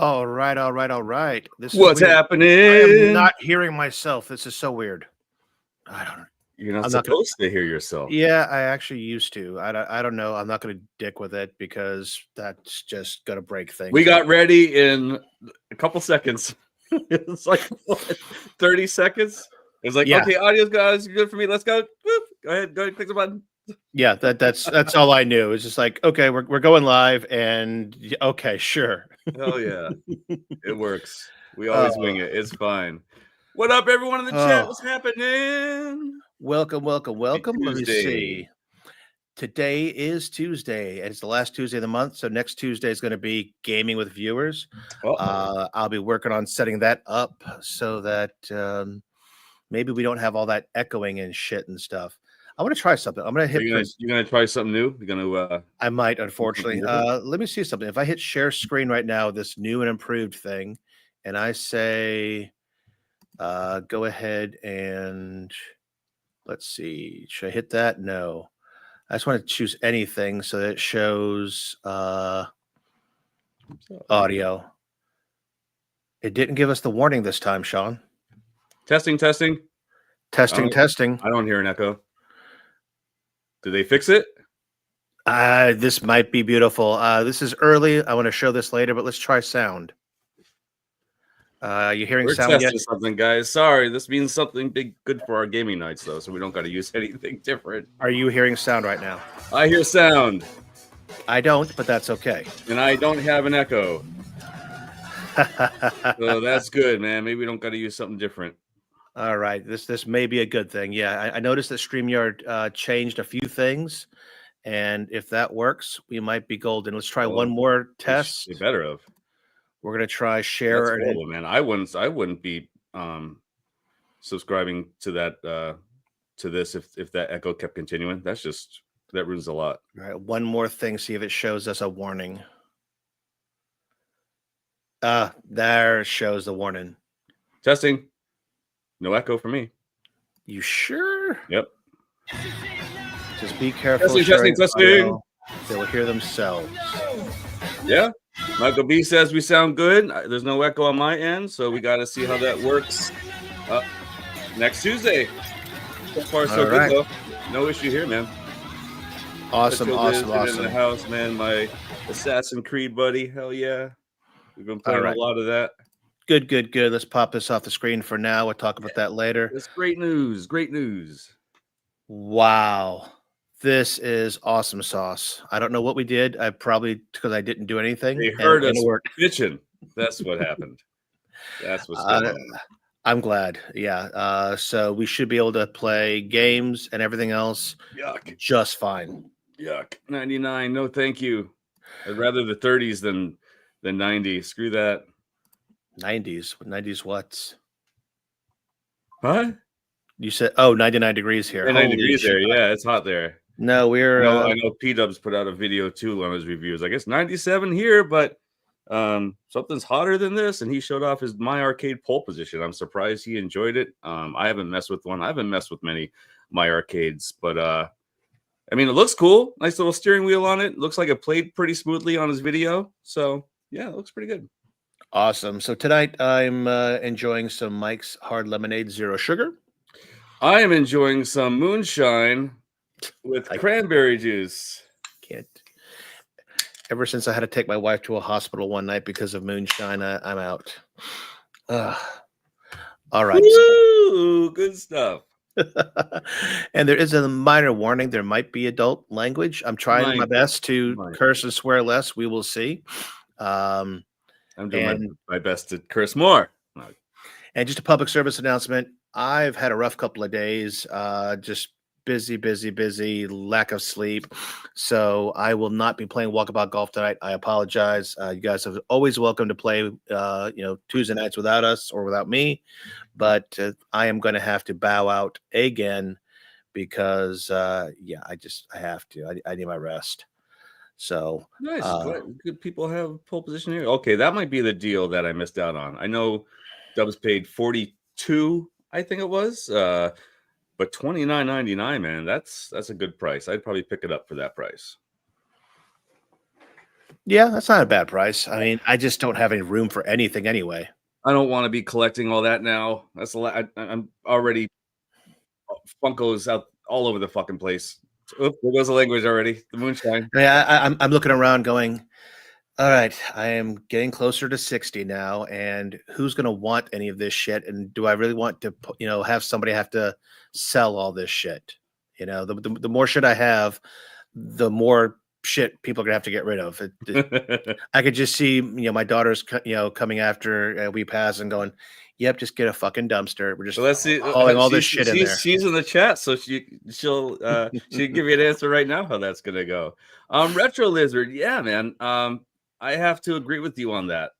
All right, all right, all right. This is What's weird. I am happening? not hearing myself. This is so weird. I don't know. You're not I'm not gonna. supposed to hear yourself. Yeah, I actually used to. I don't know. I'm not going to dick with it because that's just going to break things. We got ready in a couple seconds. It's like what, 30 seconds. It was like, Yeah. okay, audio's good for me. Let's go. Whoop. Go ahead, click the button. Yeah, that's all I knew. It's just like, okay, we're going live, and okay, sure. Oh yeah, it works. We always wing it. It's fine. What up, everyone in the chat? What's happening? Welcome. Let me Tuesday. see. Today is Tuesday, and it's the last Tuesday of the month. So next Tuesday is going to be gaming with viewers. I'll be working on setting that up so that maybe we don't have all that echoing and shit and stuff. I want to try something. I'm going to hit. You're gonna try something new. You're gonna. I might, unfortunately. Let me see something. If I hit share screen right now, this new and improved thing, and I say, go ahead and let's see. Should I hit that? No. I just want to choose anything so that it shows audio. It didn't give us the warning this time, Sean. Testing. Testing. I don't hear an echo. Did they fix it? This might be beautiful. This is early. I want to show this later, but let's try sound. You hearing sound yet? Something, guys. Sorry, this means something good for our gaming nights, though, so we don't got to use anything different. Are you hearing sound right now? I hear sound. I don't, but that's okay. And I don't have an echo. So that's good, man. Maybe we don't got to use something different. All right, this may be a good thing. Yeah, I noticed that StreamYard changed a few things, and if that works, we might be golden. Let's try one more test. Be better of. We're gonna try share. That's horrible, man. I wouldn't be subscribing to that to this if that echo kept continuing. That ruins a lot. All right, one more thing. See if it shows us a warning. There it shows the warning. Testing. No echo for me. You sure? Yep. Just be careful. Testing. They will hear themselves. Yeah. Michael B says we sound good. There's no echo on my end, so we got to see how that works next Tuesday. So far, so good, though. No issue here, man. Awesome. In the house, man. My Assassin's Creed buddy. Hell yeah. We've been playing a lot of that. Good. Let's pop this off the screen for now. We'll talk about that later. It's great news. Wow. This is awesome sauce. I don't know what we did. I probably because I didn't do anything. They heard us bitching. That's what happened. That's what's going on. I'm glad. Yeah. So we should be able to play games and everything else. Yuck. Just fine. Yuck. 99. No, thank you. I'd rather the 30s than 90. Screw that. 90s what? What? You said 99 degrees here. 90 degrees there. Yeah, it's hot there. No, we're I know P-Dubs put out a video too on his reviews. I guess 97 here, but something's hotter than this, and he showed off his My Arcade pole position. I'm surprised he enjoyed it. I haven't messed with one. I haven't messed with many My Arcades, but I mean, it looks cool. Nice little steering wheel on it. Looks like it played pretty smoothly on his video. So yeah, it looks pretty good. Awesome. So tonight I'm enjoying some Mike's Hard Lemonade Zero Sugar. I am enjoying some moonshine with cranberry juice. Can't. Ever since I had to take my wife to a hospital one night because of moonshine, I'm out. All right. Woo, good stuff. And there is a minor warning. There might be adult language. I'm trying my best to curse and swear less. We will see. I'm doing my best to curse more. And just a public service announcement. I've had a rough couple of days, just busy, lack of sleep. So I will not be playing Walkabout Golf tonight. I apologize. You guys are always welcome to play, Tuesday nights without us or without me. But I am going to have to bow out again because, I have to. I need my rest. So nice. Good people have pole position here. Okay, that might be the deal that I missed out on. I know Dubs paid 42, I think it was, but $29.99, man. That's a good price. I'd probably pick it up for that price. Yeah, that's not a bad price. I mean, I just don't have any room for anything anyway. I don't want to be collecting all that now. That's a lot. I'm already Funkos out all over the fucking place. Oop, there goes the language already. The moonshine. Yeah, I'm looking around going, all right, I am getting closer to 60 now, and who's going to want any of this shit? And do I really want to, have somebody have to sell all this shit? The more shit I have, the more shit people are gonna have to get rid of. I could just see, my daughters, coming after we pass and going, "Yep, just get a fucking dumpster. We're just Well, let's see. hauling all this shit in there." She's in the chat, so she'll give you an answer right now how that's gonna go. Retro Lizard, yeah, man. I have to agree with you on that.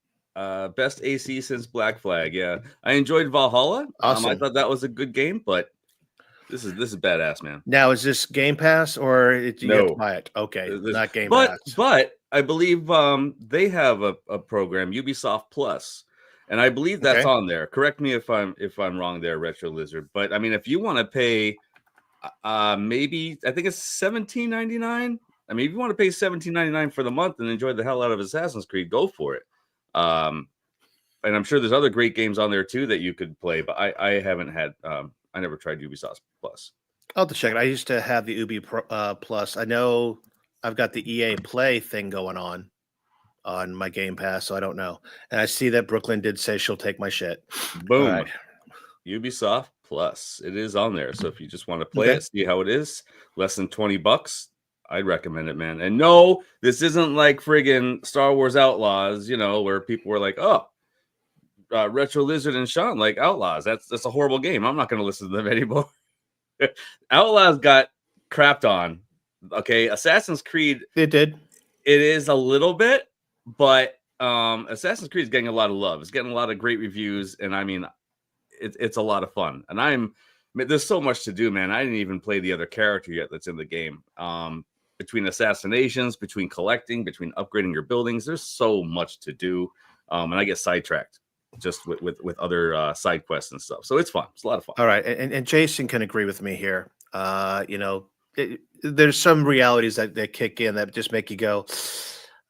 Best AC since Black Flag. Yeah, I enjoyed Valhalla. Awesome. I thought that was a good game, but this is badass, man. Now, is this Game Pass or do you have to buy it? Okay, not Game Pass. But I believe they have a program, Ubisoft Plus, and I believe that's on there. Correct me if I'm wrong there, Retro Lizard. But I mean, if you want to pay, maybe I think it's $17.99. I mean, if you want to pay $17.99 for the month and enjoy the hell out of Assassin's Creed, go for it. And I'm sure there's other great games on there too that you could play, but I haven't had. I never tried Ubisoft Plus. I'll have to check it. I used to have the Ubi Plus. I know I've got the EA Play thing going on my Game Pass, so I don't know. And I see that Brooklyn did say she'll take my shit. Boom. Right. Ubisoft Plus. It is on there. So if you just want to play it, see how it is, less than $20, I'd recommend it, man. And no, this isn't like friggin' Star Wars Outlaws, where people were like, oh, Retro Lizard and Sean like Outlaws. That's a horrible game. I'm not going to listen to them anymore. Outlaws got crapped on. Okay, Assassin's Creed. It did. It is a little bit, but Assassin's Creed is getting a lot of love. It's getting a lot of great reviews, and I mean, it's a lot of fun. And there's so much to do, man. I didn't even play the other character yet that's in the game. Between assassinations, between collecting, between upgrading your buildings, there's so much to do, and I get sidetracked just with other side quests and stuff. So it's fun. It's a lot of fun. All right. And Jason can agree with me here. There's some realities that kick in that just make you go,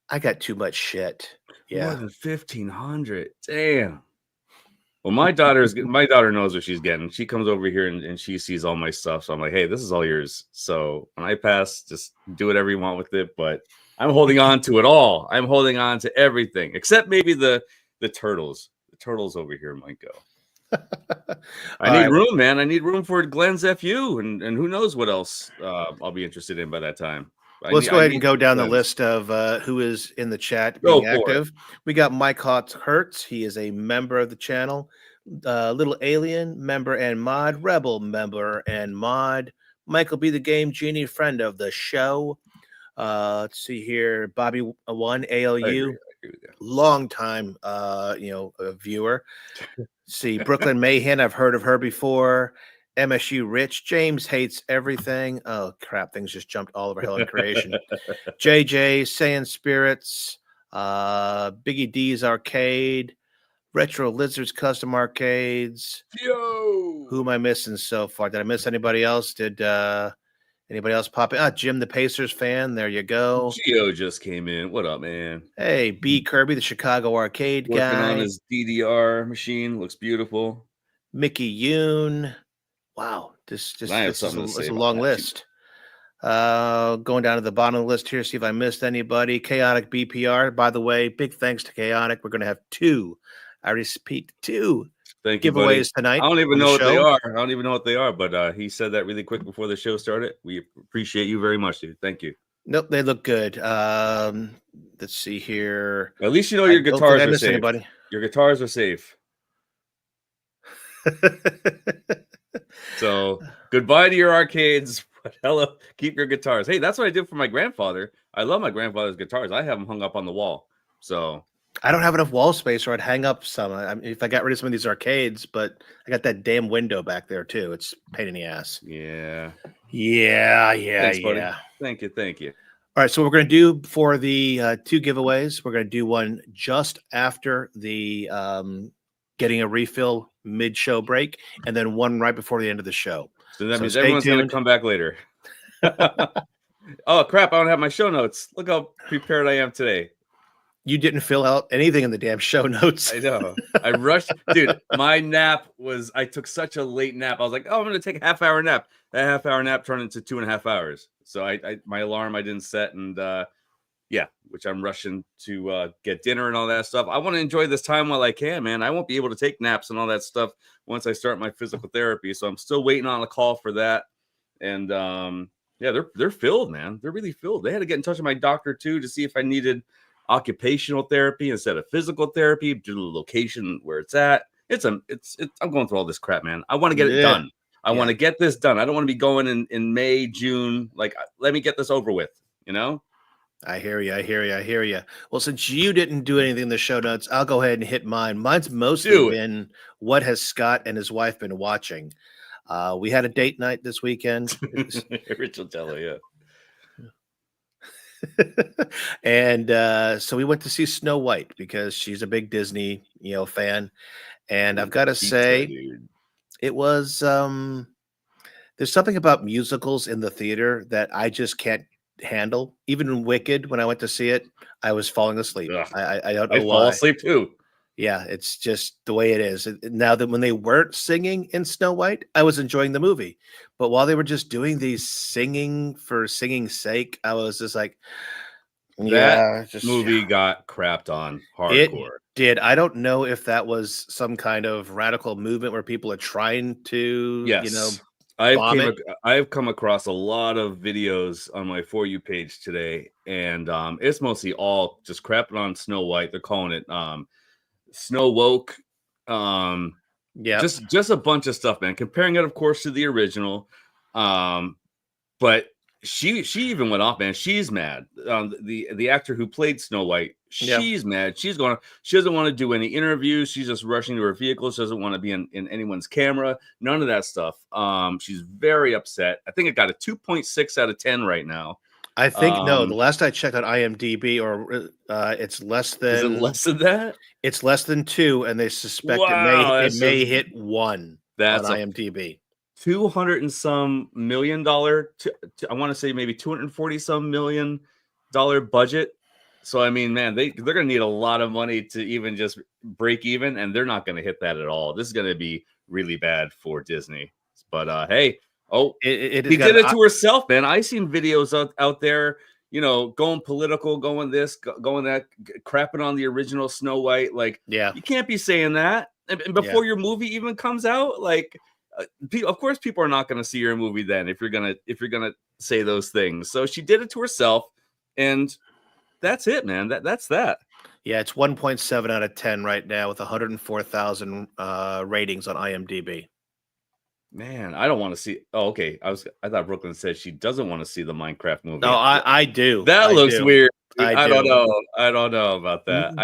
I got too much shit. Yeah. More than 1,500. Damn. Well, my daughter knows what she's getting. She comes over here and she sees all my stuff. So I'm like, hey, this is all yours. So when I pass, just do whatever you want with it. But I'm holding on to it all. I'm holding on to everything except maybe the turtles. Turtles over here might go. I need room, man. I need room for Glenn's FU and who knows what else I'll be interested in by that time. Let's go ahead and go down the list of who is in the chat being active. We got Mike Hertz. He is a member of the channel. Little Alien, member and mod. Rebel, member and mod. Michael B. the Game Genie, friend of the show. Let's see here. Bobby One, ALU. Long time a viewer. See, Brooklyn Mayhem, I've heard of her before. MSU Rich, James hates everything. Oh crap, things just jumped all over Hell and Creation. JJ, Saiyan Spirits, Biggie D's Arcade, Retro Lizards Custom Arcades. Yo, who am I missing so far? Did I miss anybody else? Did anybody else pop in? Jim the Pacers fan. There you go. Gio just came in. What up, man? Hey, B Kirby, the Chicago arcade working guy. on his DDR machine. Looks beautiful. Mickey Yoon. Wow, this is a long list. Going down to the bottom of the list here, see if I missed anybody. Chaotic BPR. By the way, big thanks to Chaotic. We're going to have two. I already speak two. Thank you, giveaways tonight. I don't even know what they are. I don't even know what they are, but he said that really quick before the show started. We appreciate you very much, dude. Thank you. Nope, they look good. Let's see here. At least you know your guitars are safe. Anybody. Your guitars are safe. So goodbye to your arcades. But hello, keep your guitars. Hey, that's what I did for my grandfather. I love my grandfather's guitars. I have them hung up on the wall. So I don't have enough wall space, or I'd hang up some. I mean, if I got rid of some of these arcades, but I got that damn window back there too. It's a pain in the ass. Yeah. Thanks, buddy. Thank you. All right, so what we're going to do for the two giveaways, we're going to do one just after the getting a refill mid-show break, and then one right before the end of the show. So that means everyone's going to come back later. Oh, crap, I don't have my show notes. Look how prepared I am today. You didn't fill out anything in the damn show notes. I know. I rushed, dude. My nap was. I took such a late nap. I was like, "Oh, I'm gonna take a half-hour nap." That half-hour nap turned into 2.5 hours. So my alarm I didn't set, and yeah, which I'm rushing to get dinner and all that stuff. I want to enjoy this time while I can, man. I won't be able to take naps and all that stuff once I start my physical therapy. So I'm still waiting on a call for that. And yeah, they're filled, man. They're really filled. They had to get in touch with my doctor too to see if I needed occupational therapy instead of physical therapy due to the location where it's at. I'm going through all this crap, man. I want to get it done. I want to get this done. I don't want to be going in May, June. Like, let me get this over with, you know? I hear you. I hear you. I hear you. Well, since you didn't do anything in the show notes, I'll go ahead and hit mine. Mine's mostly been what has Scott and his wife been watching. We had a date night this weekend. Rachel Tello, yeah. And so we went to see Snow White because she's a big Disney, fan. And I've got to say, it was there's something about musicals in the theater that I just can't handle. Even in Wicked, when I went to see it, I was falling asleep. I don't know why. I fall asleep too. Yeah, it's just the way it is. Now that when they weren't singing in Snow White, I was enjoying the movie. But while they were just doing these singing for singing's sake, I was just like, that movie got crapped on hardcore. It did. I don't know if that was some kind of radical movement where people are trying to, I've come across a lot of videos on my For You page today, and it's mostly all just crapping on Snow White. They're calling it Snow Woke. Just a bunch of stuff, man. Comparing it, of course, to the original. But she even went off, man. She's mad. The actor who played Snow White, she's mad. She doesn't want to do any interviews. She's just rushing to her vehicle. She doesn't want to be in anyone's camera. None of that stuff. She's very upset. I think it got a 2.6 out of 10 right now. I think no. The last I checked on IMDb, or it's less than. Is it less than that? It's less than 2, and they suspect it may hit 1. That's on IMDb. $200 and some $1 million. I want to say maybe $240 some $1 million budget. So I mean, man, they're gonna need a lot of money to even just break even, and they're not gonna hit that at all. This is gonna be really bad for Disney. But hey. Oh, he did it to herself, man. I seen videos out there, going political, going this, going that, crapping on the original Snow White. Like, you can't be saying that. And before your movie even comes out, like, of course, people are not going to see your movie then if you're gonna say those things. So she did it to herself, and that's it, man. That's that. Yeah, it's 1.7 out of 10 right now with 104,000 ratings on IMDb. Man, I don't want to see. Oh, okay. I thought Brooklyn said she doesn't want to see the Minecraft movie. No, I do. That looks weird. I don't know. I don't know about that.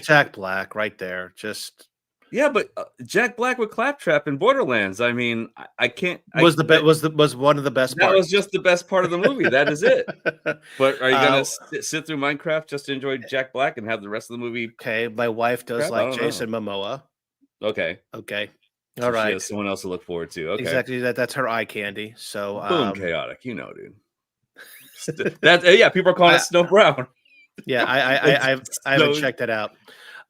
Jack Black right there. Just but Jack Black with Claptrap in Borderlands. I mean, I can't. Was one of the best. That was just the best part of the movie. That is it. But are you gonna sit through Minecraft just to enjoy Jack Black and have the rest of the movie? Okay, my wife does like Jason Momoa. Okay. All right. She has someone else to look forward to. Okay. Exactly. That's her eye candy. So boom, chaotic. Dude. People are calling it Snow Brown. Yeah, I haven't checked that out.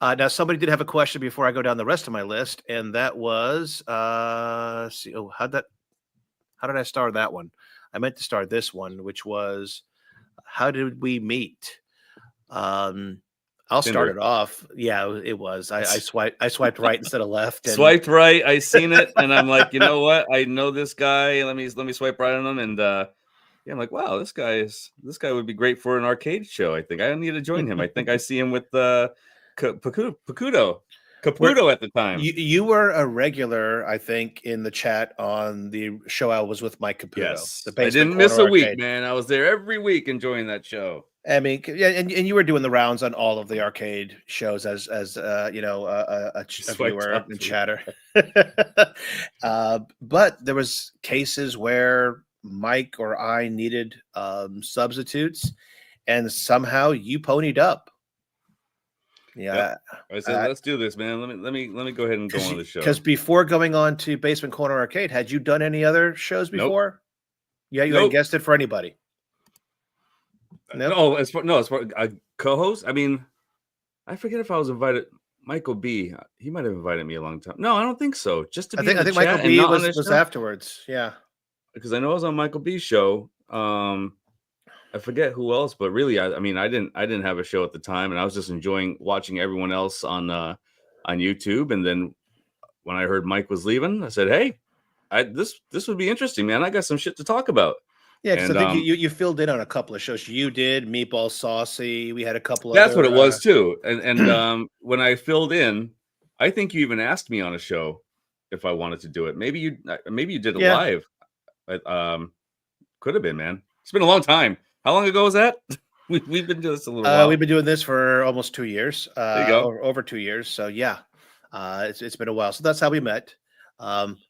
Now somebody did have a question before I go down the rest of my list, and that was how did I start that one? I meant to start this one, which was how did we meet? I'll start it off. Yeah, it was. I swiped right instead of left. And swiped right. I seen it, and I'm like, you know what? I know this guy. Let me swipe right on him, and I'm like, wow, this guy would be great for an arcade show. I think I need to join him. I think I see him with Caputo at the time. You were a regular, I think, in the chat on the show I was with Mike Caputo. Yes, I didn't miss a week, man. I was there every week enjoying that show. I mean, and you were doing the rounds on all of the arcade shows as a viewer and chatter. But there was cases where Mike or I needed substitutes, and somehow you ponied up. Yeah, I said, let's do this, man. Let me go ahead and go on the show. Because before going on to Basement Corner Arcade, had you done any other shows before? Nope. Yeah, you hadn't guessed it for anybody. No, as far a co-host. I mean, I forget if I was invited. Michael B. He might have invited me a long time. No, I don't think so. Just to I be in think I the think Michael chat and B not on the was show, afterwards. Yeah. because I know I was on Michael B's show. I forget who else, but really, I mean, I didn't have a show at the time, and I was just enjoying watching everyone else on YouTube. And then when I heard Mike was leaving, I said, "Hey, this would be interesting, man. I got some shit to talk about." Yeah, because I And think you filled in on a couple of shows. You did Meatball Saucy. We had a couple that's what it other. was too. And when I filled in, I think you even asked me on a show if I wanted to do it. Maybe you did it Yeah, live. Could have been, man. It's been a long time. How long ago was that? We've been doing this a little while. we've been doing this for almost 2 years. There you go. Over 2 years. So yeah, it's been a while. So that's how we met.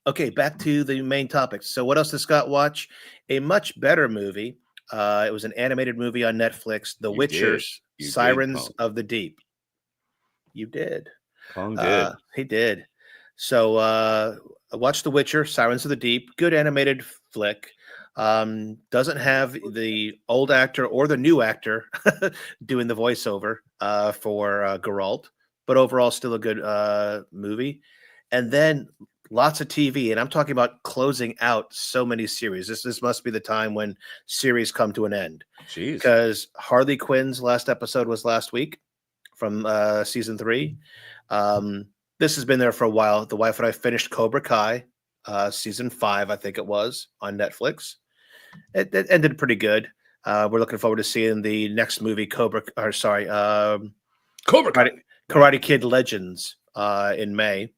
Okay, back to the main topics. So what else did Scott watch? A much better movie. It was an animated movie on Netflix, The You did. Witcher's You did, Sirens Colin. of the Deep. You did. Colin did. He did. So I watched The Witcher, Sirens of the Deep. Good animated flick. Doesn't have the old actor or the new actor doing the voiceover for Geralt, but overall still a good movie. And then lots of TV, and I'm talking about closing out so many series. This must be the time when series come to an end. Jeez. Because Harley Quinn's last episode was last week from season 3. This has been there for a while. The wife and I finished Cobra Kai, season 5, I think it was, on Netflix. It ended pretty good. We're looking forward to seeing the next movie, Cobra Kai. Karate Kid Legends, in May,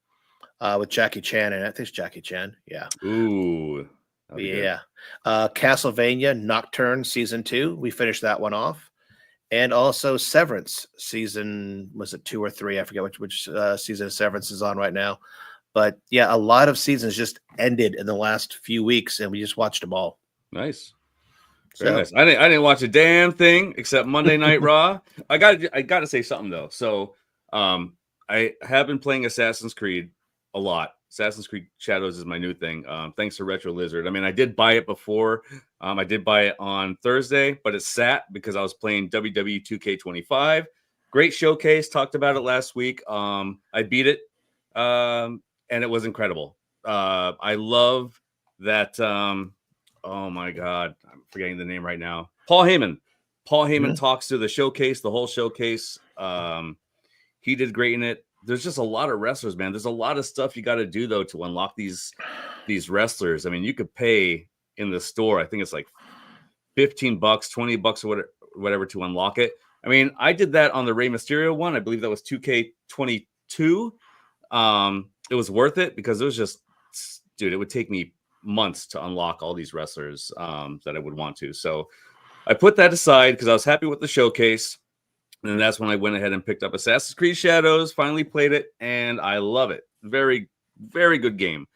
with Jackie Chan, and I think it's Jackie Chan. Yeah. Ooh. Yeah. Castlevania Nocturne season 2. We finished that one off. And also Severance season, was it 2 or 3? I forget which season of Severance is on right now. But yeah, a lot of seasons just ended in the last few weeks, and we just watched them all. Nice. Very nice. I didn't watch a damn thing except Monday Night Raw. I got to say something though. So I have been playing Assassin's Creed a lot. Assassin's Creed Shadows is my new thing. Thanks to Retro Lizard. I mean, I did buy it before. I did buy it on Thursday, but it sat because I was playing WWE 2K25. Great showcase. Talked about it last week. I beat it, and it was incredible. I love that. Oh my God, I'm forgetting the name right now. Paul Heyman. Paul Heyman talks to the showcase, the whole showcase. He did great in it. There's just a lot of wrestlers, man. There's a lot of stuff you got to do though to unlock these wrestlers. I mean, you could pay in the store. I think it's like $15, $20 or whatever to unlock it. I mean, I did that on the Rey Mysterio one. I believe that was 2K22. It was worth it because it was just, dude, it would take me months to unlock all these wrestlers that I would want to. So I put that aside because I was happy with the showcase. And that's when I went ahead and picked up Assassin's Creed Shadows, finally played it, and I love it. Very, very good game.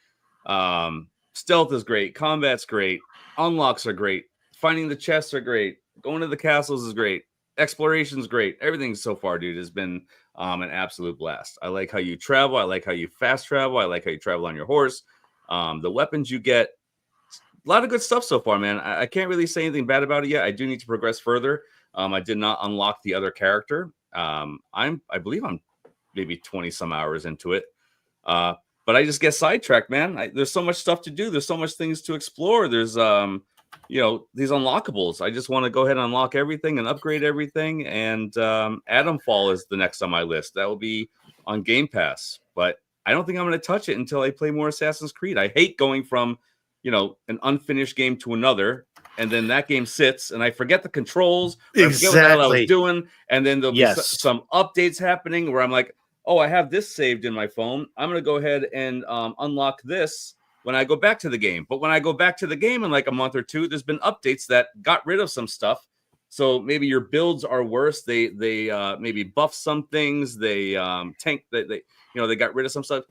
Stealth is great. Combat's great. Unlocks are great. Finding the chests are great. Going to the castles is great. Exploration's great. Everything so far, dude, has been an absolute blast. I like how you travel. I like how you fast travel. I like how you travel on your horse. The weapons you get. A lot of good stuff so far, man. I can't really say anything bad about it yet. I do need to progress further. I did not unlock the other character. I believe I'm maybe 20 some hours into it. But I just get sidetracked, man. There's so much stuff to do. There's so much things to explore. There's, these unlockables. I just want to go ahead and unlock everything and upgrade everything. And Atomfall is the next on my list. That will be on Game Pass. But I don't think I'm going to touch it until I play more Assassin's Creed. I hate going from, an unfinished game to another. And then that game sits, and I forget the controls. Or I forget what the hell I was doing. And then there'll be some updates happening where I'm like, oh, I have this saved in my phone. I'm going to go ahead and unlock this when I go back to the game. But when I go back to the game in like a month or two, there's been updates that got rid of some stuff. So maybe your builds are worse. They maybe buff some things. They tank. They got rid of some stuff.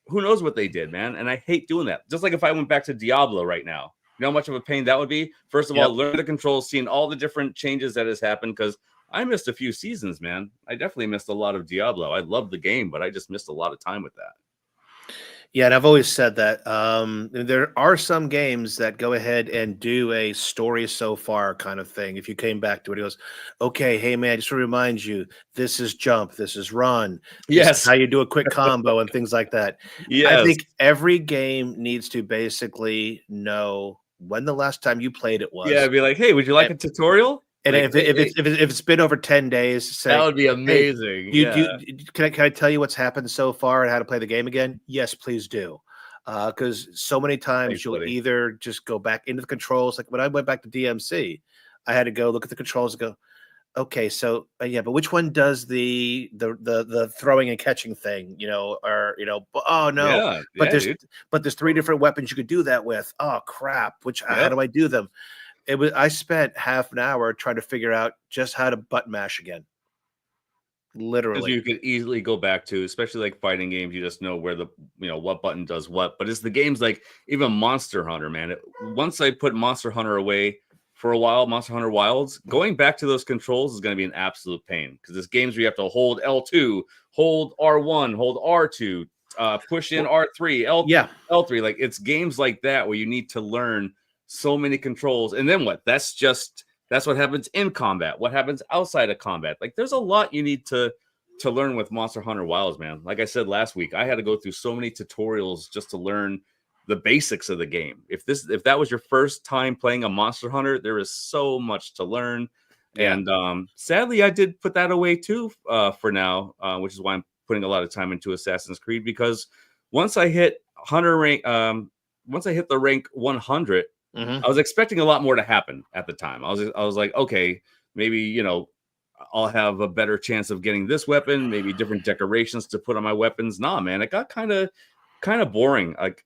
Who knows what they did, man? And I hate doing that. Just like if I went back to Diablo right now. You know how much of a pain that would be? First of all, learn the controls, seeing all the different changes that has happened, because I missed a few seasons, man. I definitely missed a lot of Diablo. I loved the game, but I just missed a lot of time with that. Yeah, and I've always said that there are some games that go ahead and do a story so far kind of thing. If you came back to it, he goes, "Okay, hey man, just to remind you, this is jump, this is run, this is Yes. how you do a quick combo and things like that." I Yes. think every game needs to basically know when the last time you played it Yeah, was, I'd be like, "Hey, would you like and, a tutorial?" and Like, if, "Hey, hey." if it's been over 10 days, That say, would be "Hey, amazing. do Yeah. can I tell you what's happened so far and how to play the game again?" Yes, please do. Because so many Thanks, times you'll buddy. either just go back into the controls. Like when I went back to DMC, I had to go look at the controls and go, okay, so yeah, but which one does the throwing and catching thing? Or oh no, Yeah. but Yeah, there's dude. but there's three different weapons you could do that with. Oh crap! Which how Yep. do I do them? I spent half an hour trying to figure out just how to button mash again. 'Cause Literally. you could easily go back to, especially like fighting games, you just know where what button does what. But it's the games like even Monster Hunter, man. Once I put Monster Hunter away for a while, Monster Hunter Wilds, going back to those controls is going to be an absolute pain because there's games where you have to hold L2, hold R1, hold R2, push in Well, R3, yeah. L3. Like it's games like that where you need to learn so many controls. And then what? That's what happens in combat. What happens outside of combat? Like there's a lot you need to learn with Monster Hunter Wilds, man. Like I said last week, I had to go through so many tutorials just to learn the basics of the game. If that was your first time playing a Monster Hunter, there is so much to learn. Yeah. And sadly, I did put that away too for now, which is why I'm putting a lot of time into Assassin's Creed because once I hit Hunter rank, once I hit the rank 100, Mhm. I was expecting a lot more to happen at the time. I was like, okay, maybe I'll have a better chance of getting this weapon, maybe different decorations to put on my weapons. Nah, man, it got kind of boring. Like,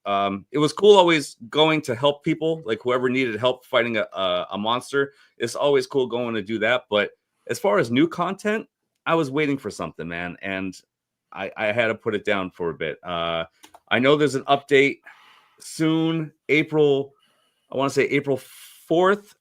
it was cool always going to help people, like whoever needed help fighting a monster. It's always cool going to do that. But as far as new content, I was waiting for something, man, and I had to put it down for a bit. I know there's an update soon, April. I want to say April 4th.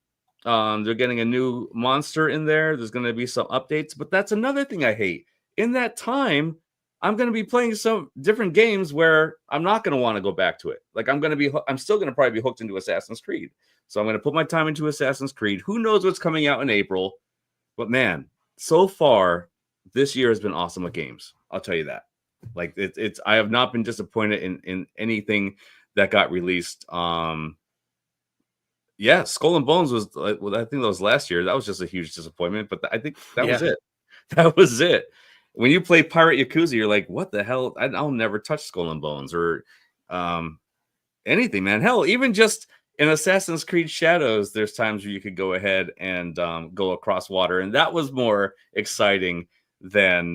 They're getting a new monster in there. There's going to be some updates, but that's another thing I hate. In that time, I'm going to be playing some different games where I'm not going to want to go back to it. Like I'm still going to probably be hooked into Assassin's Creed. So I'm going to put my time into Assassin's Creed. Who knows what's coming out in April? But man, so far this year has been awesome with games. I'll tell you that. Like it's I have not been disappointed in anything that got released. Yeah, Skull and Bones was well, I think that was last year. That was just a huge disappointment, but I think that was Yeah. it. That was it. When you play Pirate Yakuza, you're like, "What the hell? I'll never touch Skull and Bones or um, anything, man. Hell, even just in Assassin's Creed Shadows, there's times where you could go ahead and go across water, and that was more exciting than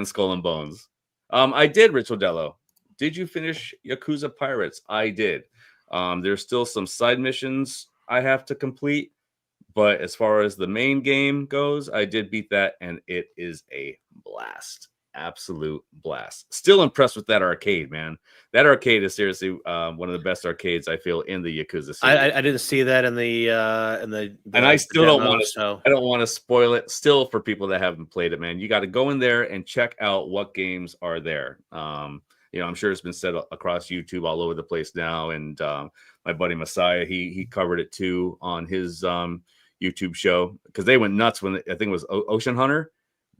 Skull and Bones. I did, Rich Odello. Did you finish Yakuza Pirates? I did. There's still some side missions I have to complete, but as far as the main game goes, I did beat that, and it is a blast. Absolute blast. Still impressed with that arcade, man. That arcade is seriously one of the best arcades I feel in the Yakuza I series. I didn't see that in And I the still don't demo, want to. so I don't want to spoil it. Still, for people that haven't played it, man, you got to go in there and check out what games are there. I'm sure it's been said across YouTube all over the place now. And my buddy Messiah, he covered it too on his YouTube show because they went nuts when I think it was Ocean Hunter.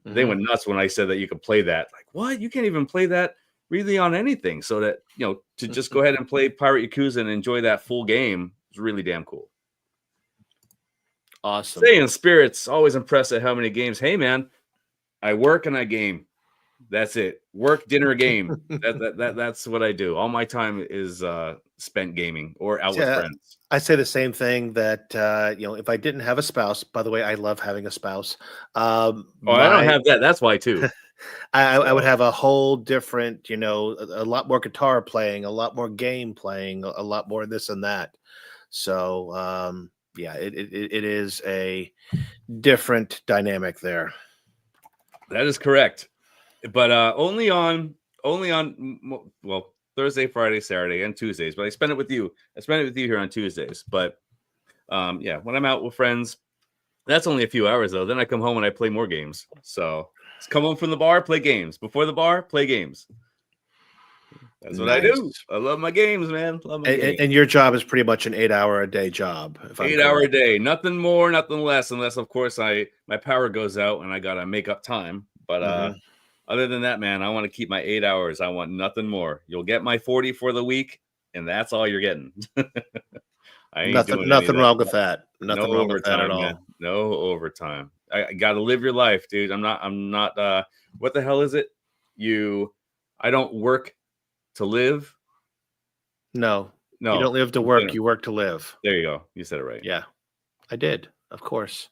They mhm. went nuts when I said that you could play that. Like, what? You can't even play that really on anything. So that to just go ahead and play Pirate Yakuza and enjoy that full game is really damn cool. Awesome. Saying spirits, always impressed at how many games. Hey man, I work and I game. That's it. Work, dinner, game. That's what I do. All my time is spent gaming or out with Yeah, friends. I say the same thing that if I didn't have a spouse, by the way, I love having a spouse. Oh, I don't My have that. That's why too. I would So have a whole different, a lot more guitar playing, a lot more game playing, a lot more this and that. So yeah, it is a different dynamic there. that is correct. But well, Thursday, Friday, Saturday, and Tuesdays. But I spend it with you. I spend it with you here on Tuesdays. But yeah, when I'm out with friends, that's only a few hours though. Then I come home and I play more games. So come home from the bar, play games. Before the bar, play games. That's what I do. Nice. I love my games, man. Love my games. And your job is pretty much an 8-hour a day job, if I'm 8 hour correct. day, nothing more, nothing less, unless of course my power goes out and I gotta make up time. But Mhm. other than that, man, I want to keep my 8 hours. I want nothing more. You'll get my 40 for the week, and that's all you're getting. I ain't Nothing doing any of nothing that. wrong with that. No Nothing wrong with that at overtime, man. all. No overtime. I gotta live your life, dude. I'm not what the hell is it? I don't work to live. No. You No, don't live to I'm work, saying you work to live. there you go. You said it right. Yeah, I did, of course.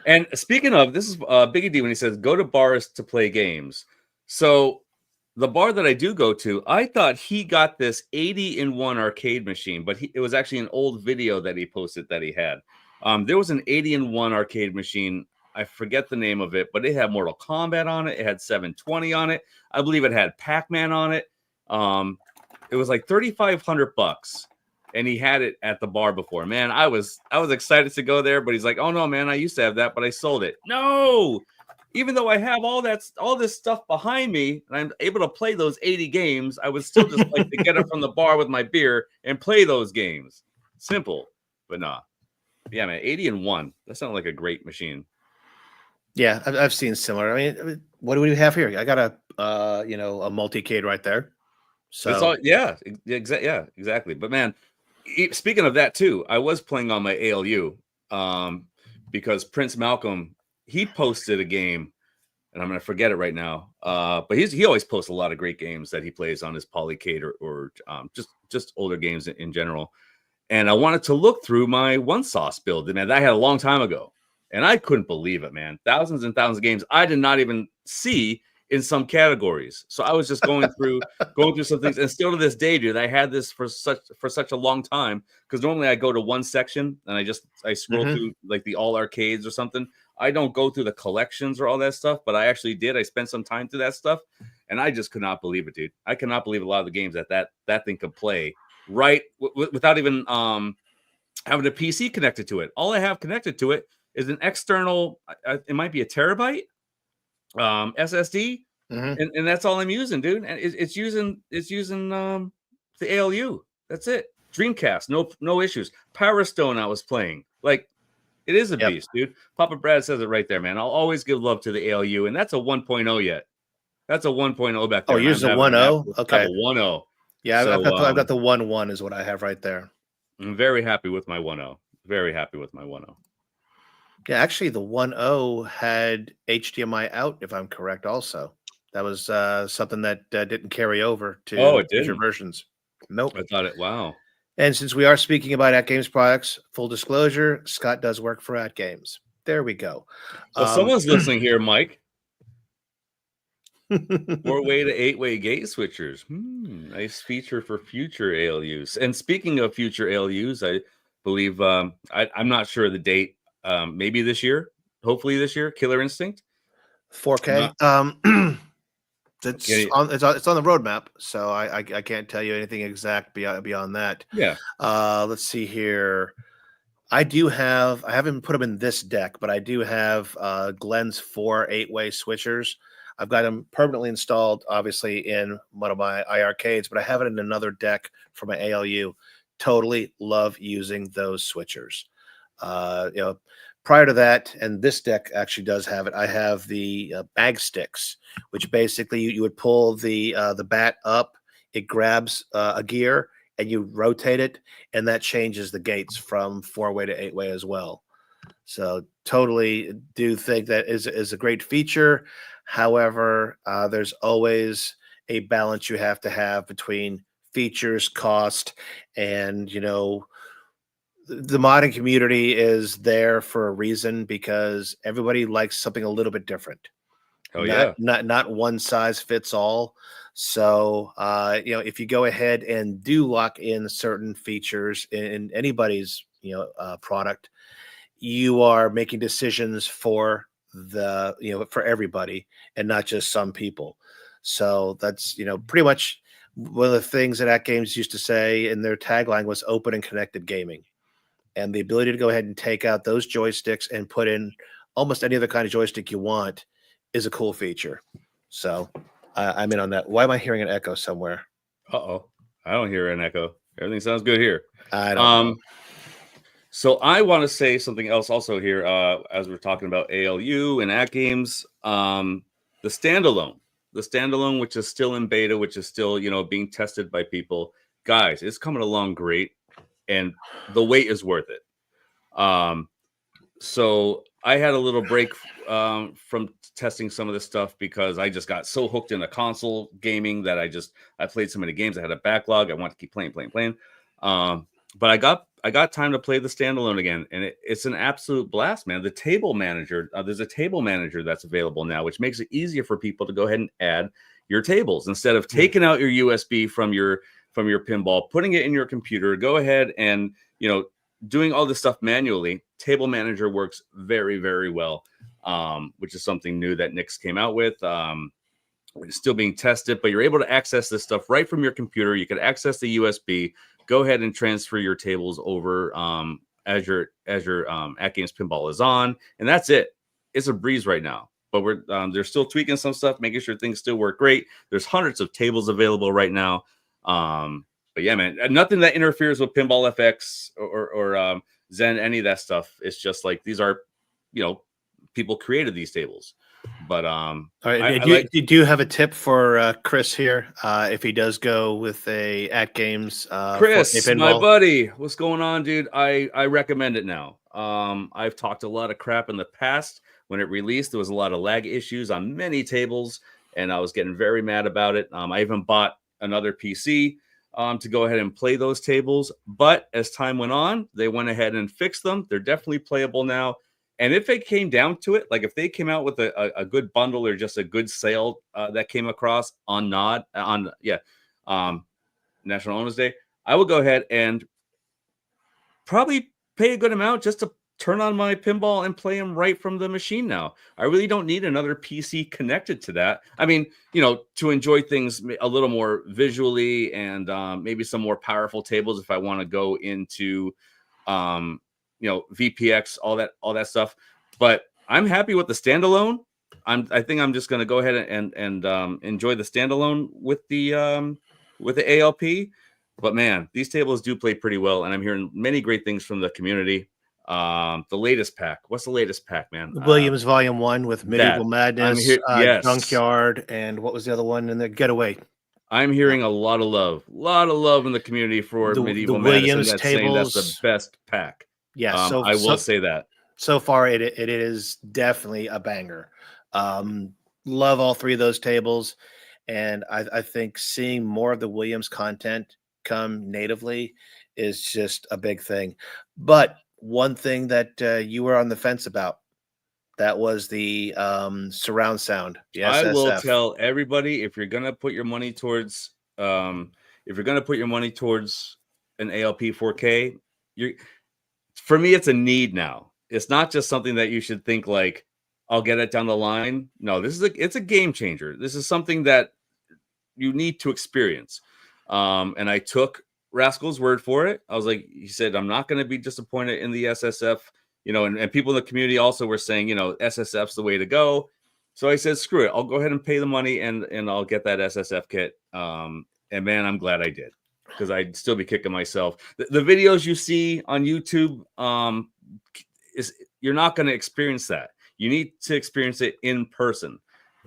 And speaking of, this is Biggie D when he says go to bars to play games. So the bar that I do go to, I thought he got this 80-in-1 arcade machine, but it was actually an old video that he posted that he had. There was an 80-in-1 arcade machine. I forget the name of it, but it had Mortal Kombat on it. It had 720 on it. I believe it had Pac-Man on it. It was like $3,500. And he had it at the bar before. Man, I was excited to go there, but he's like, "Oh no, man, I used to have that, but I sold it." No, even though I have all this stuff behind me, and I'm able to play those 80 games, I would still just like to get up from the bar with my beer and play those games. Simple, but nah. Yeah, man, 80-in-1. That sounds like a great machine. Yeah, I've seen similar. I mean, what do we have here? I got a a multicade right there. That's all. So Yeah, exactly. But man, speaking of that too, I was playing on my ALU because Prince Malcolm, he posted a game, and I'm gonna forget it right now. But he always posts a lot of great games that he plays on his Polycade or just older games in general. And I wanted to look through my One Sauce build, and man, that I had a long time ago, and I couldn't believe it, man. Thousands and thousands of games I did not even see in some categories. So I was just going through some things, and still to this day, dude, I had this for such a long time because normally I go to one section and I scroll mhm. through like the all arcades or something. I don't go through the collections or all that stuff, but I actually did. I spent some time through that stuff, and I just could not believe it, dude. I cannot believe a lot of the games that thing could play right without even having a PC connected to it. All I have connected to it is an external. It might be a terabyte SSD, Mhm. and that's all I'm using, dude. And it's using the ALU. That's it. Dreamcast, no issues. Power Stone, I was playing. Like, it is a Yep. beast, dude. Papa Brad says it right there, man. I'll always give love to the ALU, and that's a 1.0 yet. That's a 1.0 back Oh, there, and yours I'm is a having an 1.0? I have Okay. a 1.0. Yeah, So I've got the 1.1 is what I have right there. I'm very happy with my 1.0. Very happy with my 1.0. Yeah, actually, the 1.0 had HDMI out, if I'm correct. Also, that was something that didn't carry over Oh, to it future didn't. versions. Nope. I thought it. Wow. And since we are speaking about At Games products, full disclosure, Scott does work for At Games. There we go. Well, Um, someone's listening here, Mike. 4-way to 8-way gate switchers. Nice feature for future ALUs. And speaking of future ALUs, I believe I'm not sure of the date. Maybe this year. Hopefully this year. Killer Instinct. 4K. Not It's okay. on the roadmap, so I can't tell you anything exact beyond that. Yeah. Let's see here. I haven't put them in this deck, but I do have Glenn's 4 8-way switchers. I've got them permanently installed, obviously, in one of my IRCades, but I have it in another deck for my ALU. Totally love using those switchers. Prior to that, and this deck actually does have it, I have the bag sticks, which basically you would pull the bat up, it grabs a gear, and you rotate it, and that changes the gates from 4-way to 8-way as well. So totally do think that is a great feature. However, there's always a balance you have to have between features, cost, and the modding community is there for a reason because everybody likes something a little bit different. Oh yeah. Not one size fits all. So if you go ahead and do lock in certain features in anybody's product, you are making decisions for for everybody and not just some people. So that's pretty much one of the things that At Games used to say in their tagline was open and connected gaming, and the ability to go ahead and take out those joysticks and put in almost any other kind of joystick you want is a cool feature. So I'm in on that. Why am I hearing an echo somewhere? Uh-oh. I don't hear an echo. Everything sounds good here. I don't know. So I want to say something else also here, as we're talking about ALU and at games. The standalone, which is still in beta, which is still, being tested by people. Guys, it's coming along great, and the wait is worth it. So I had a little break from testing some of this stuff because I just got so hooked into console gaming that I played so many games. I had a backlog. I want to keep playing. But I got time to play the standalone again, and it's an absolute blast, man. The table manager, there's a table manager that's available now, which makes it easier for people to go ahead and add your tables instead of taking out your USB from your pinball, putting it in your computer. Go ahead and doing all this stuff manually. Table manager works very, very well, which is something new that Nick's came out with. It's still being tested, but you're able to access this stuff right from your computer. You can access the USB. Go ahead and transfer your tables over as your At Games Pinball is on, and that's it. It's a breeze right now. But they're still tweaking some stuff, making sure things still work great. There's hundreds of tables available right now. But yeah, man, nothing that interferes with Pinball FX or Zen, any of that stuff. It's just like these are, people created these tables. But all right, do you have a tip for Chris here if he does go with a At Games? Chris, my buddy, what's going on, dude? I recommend it now. I've talked a lot of crap in the past. When it released, there was a lot of lag issues on many tables, and I was getting very mad about it. I even bought another PC to go ahead and play those tables. But as time went on, they went ahead and fixed them. They're definitely playable now. And if it came down to it, like if they came out with a good bundle or just a good sale that came across on National Owners Day, I would go ahead and probably pay a good amount just to turn on my pinball and play them right from the machine now. I really don't need another PC connected to that. I mean, to enjoy things a little more visually and maybe some more powerful tables if I want to go into VPX, all that stuff. But I'm happy with the standalone. I think I'm just going to go ahead and enjoy the standalone with the ALP. But man, these tables do play pretty well, and I'm hearing many great things from the community. The latest pack. What's the latest pack, man? Williams Volume 1 with Medieval Madness, yes. Junkyard, and what was the other one in there? Getaway. I'm hearing a lot of love in the community for Medieval Madness. Williams That's tables. Saying that's the best pack. Yeah, I will say that. So far, it is definitely a banger. Love all three of those tables, and I think seeing more of the Williams content come natively is just a big thing. But one thing that you were on the fence about, that was the surround sound. The SSF. I will tell everybody, if you're gonna put your money towards an ALP 4K, for me, it's a need now. It's not just something that you should think like, I'll get it down the line. No, it's a game changer. This is something that you need to experience. And I took Rascal's word for it. I was like, he said, I'm not going to be disappointed in the SSF, and people in the community also were saying, SSF's the way to go. So I said, screw it. I'll go ahead and pay the money and I'll get that SSF kit. And man, I'm glad I did, because I'd still be kicking myself. The videos you see on YouTube, you're not going to experience that. You need to experience it in person.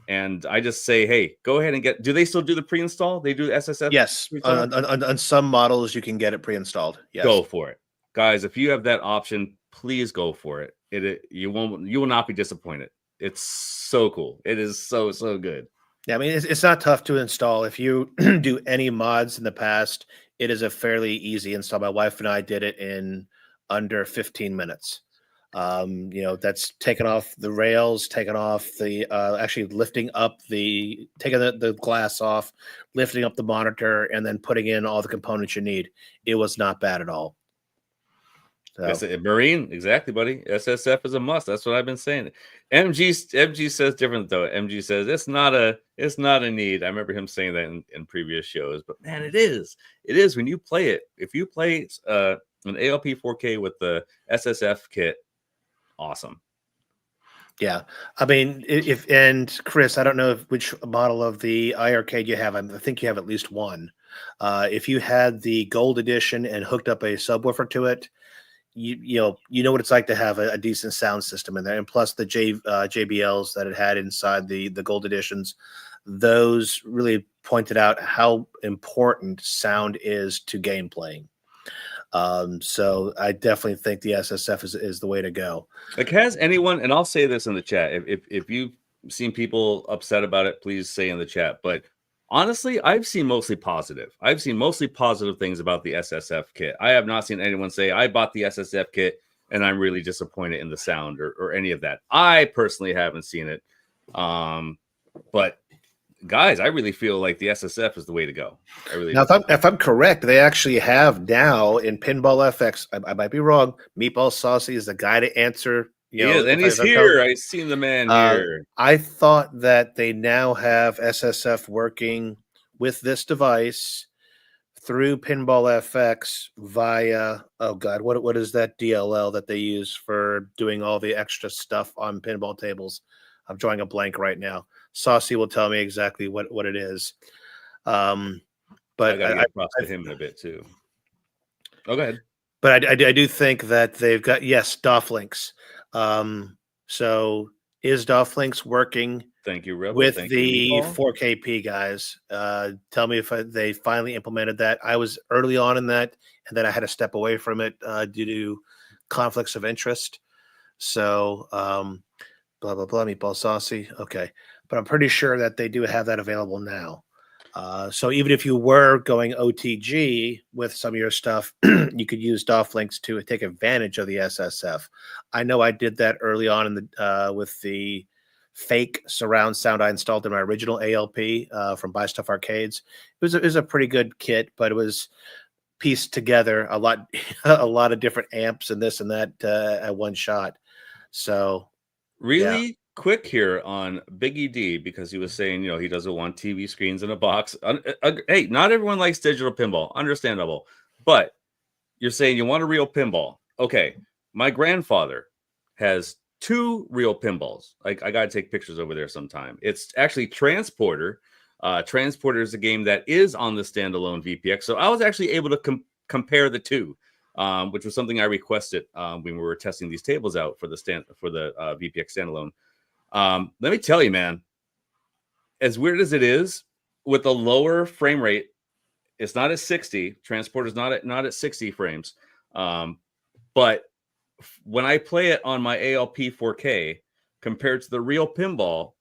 And I just say, hey, go ahead and do they still do the pre-install? They do SSF? Yes. On some models, you can get it pre-installed. Yes. Go for it. Guys, if you have that option, please go for it. You will not be disappointed. It's so cool. It is so good. Yeah, I mean, it's not tough to install. If you do any mods in the past, it is a fairly easy install. My wife and I did it in under 15 minutes. That's taking off the rails, taking off the actually lifting up taking the glass off, lifting up the monitor, and then putting in all the components you need. It was not bad at all. So. Marine, exactly, buddy. SSF is a must. That's what I've been saying. MG says different though. MG says it's not a need. I remember him saying that in previous shows, but man, it is. It is when you play it. If you play an ALP 4K with the SSF kit, awesome. Yeah, I mean, if and Chris, I don't know which model of the iArcade you have. I think you have at least one. If you had the gold edition and hooked up a subwoofer to it, you know what it's like to have a decent sound system in there, and plus the JBLs that it had inside the gold editions, those really pointed out how important sound is to game playing. So I definitely think the SSF is the way to go. Like, has anyone, and I'll say this in the chat, if you've seen people upset about it, please say in the chat. But honestly, I've seen mostly positive. I've seen mostly positive things about the SSF kit. I have not seen anyone say I bought the SSF kit and I'm really disappointed in the sound or any of that. I personally haven't seen it. But guys, I really feel like the SSF is the way to go. I really Now, do. if I'm correct, they actually have now in Pinball FX. I might be wrong. Meatball Saucy is the guy to answer. You He know, is, and he's if I'm telling. here. I seen the man here. I thought that they now have SSF working with this device through Pinball FX via, oh God, what is that DLL that they use for doing all the extra stuff on pinball tables? I'm drawing a blank right now. Saucy will tell me exactly what it is. Um, I but got to I, give props to him in a bit too. Oh, go ahead. but I do think that they've got, yes, DOF links. So is DOF links working Thank you, Rebel. with Thank you, the Meatball. 4KP guys? Tell me if they finally implemented that. I was early on in that, and then I had to step away from it due to conflicts of interest. So blah blah blah. Meatball Saucy. Okay, but I'm pretty sure that they do have that available now. So even if you were going OTG with some of your stuff, you could use DOF links to take advantage of the SSF. I know I did that early on in the with the fake surround sound I installed in my original ALP from Buy Stuff Arcades. It was a pretty good kit, but it was pieced together a lot a lot of different amps and this and that at one shot. So yeah. Really quick here on Biggie D because he was saying, he doesn't want TV screens in a box. Hey, not everyone likes digital pinball. Understandable. But you're saying you want a real pinball. Okay. My grandfather has two real pinballs. Like, I got to take pictures over there sometime. It's actually Transporter. Transporter is a game that is on the standalone VPX. So I was actually able to compare the two. Which was something I requested when we were testing these tables out for the VPX standalone. Let me tell you, man, as weird as it is, with a lower frame rate, it's not at 60. Transporter's not at 60 frames. But when I play it on my ALP 4K compared to the real pinball,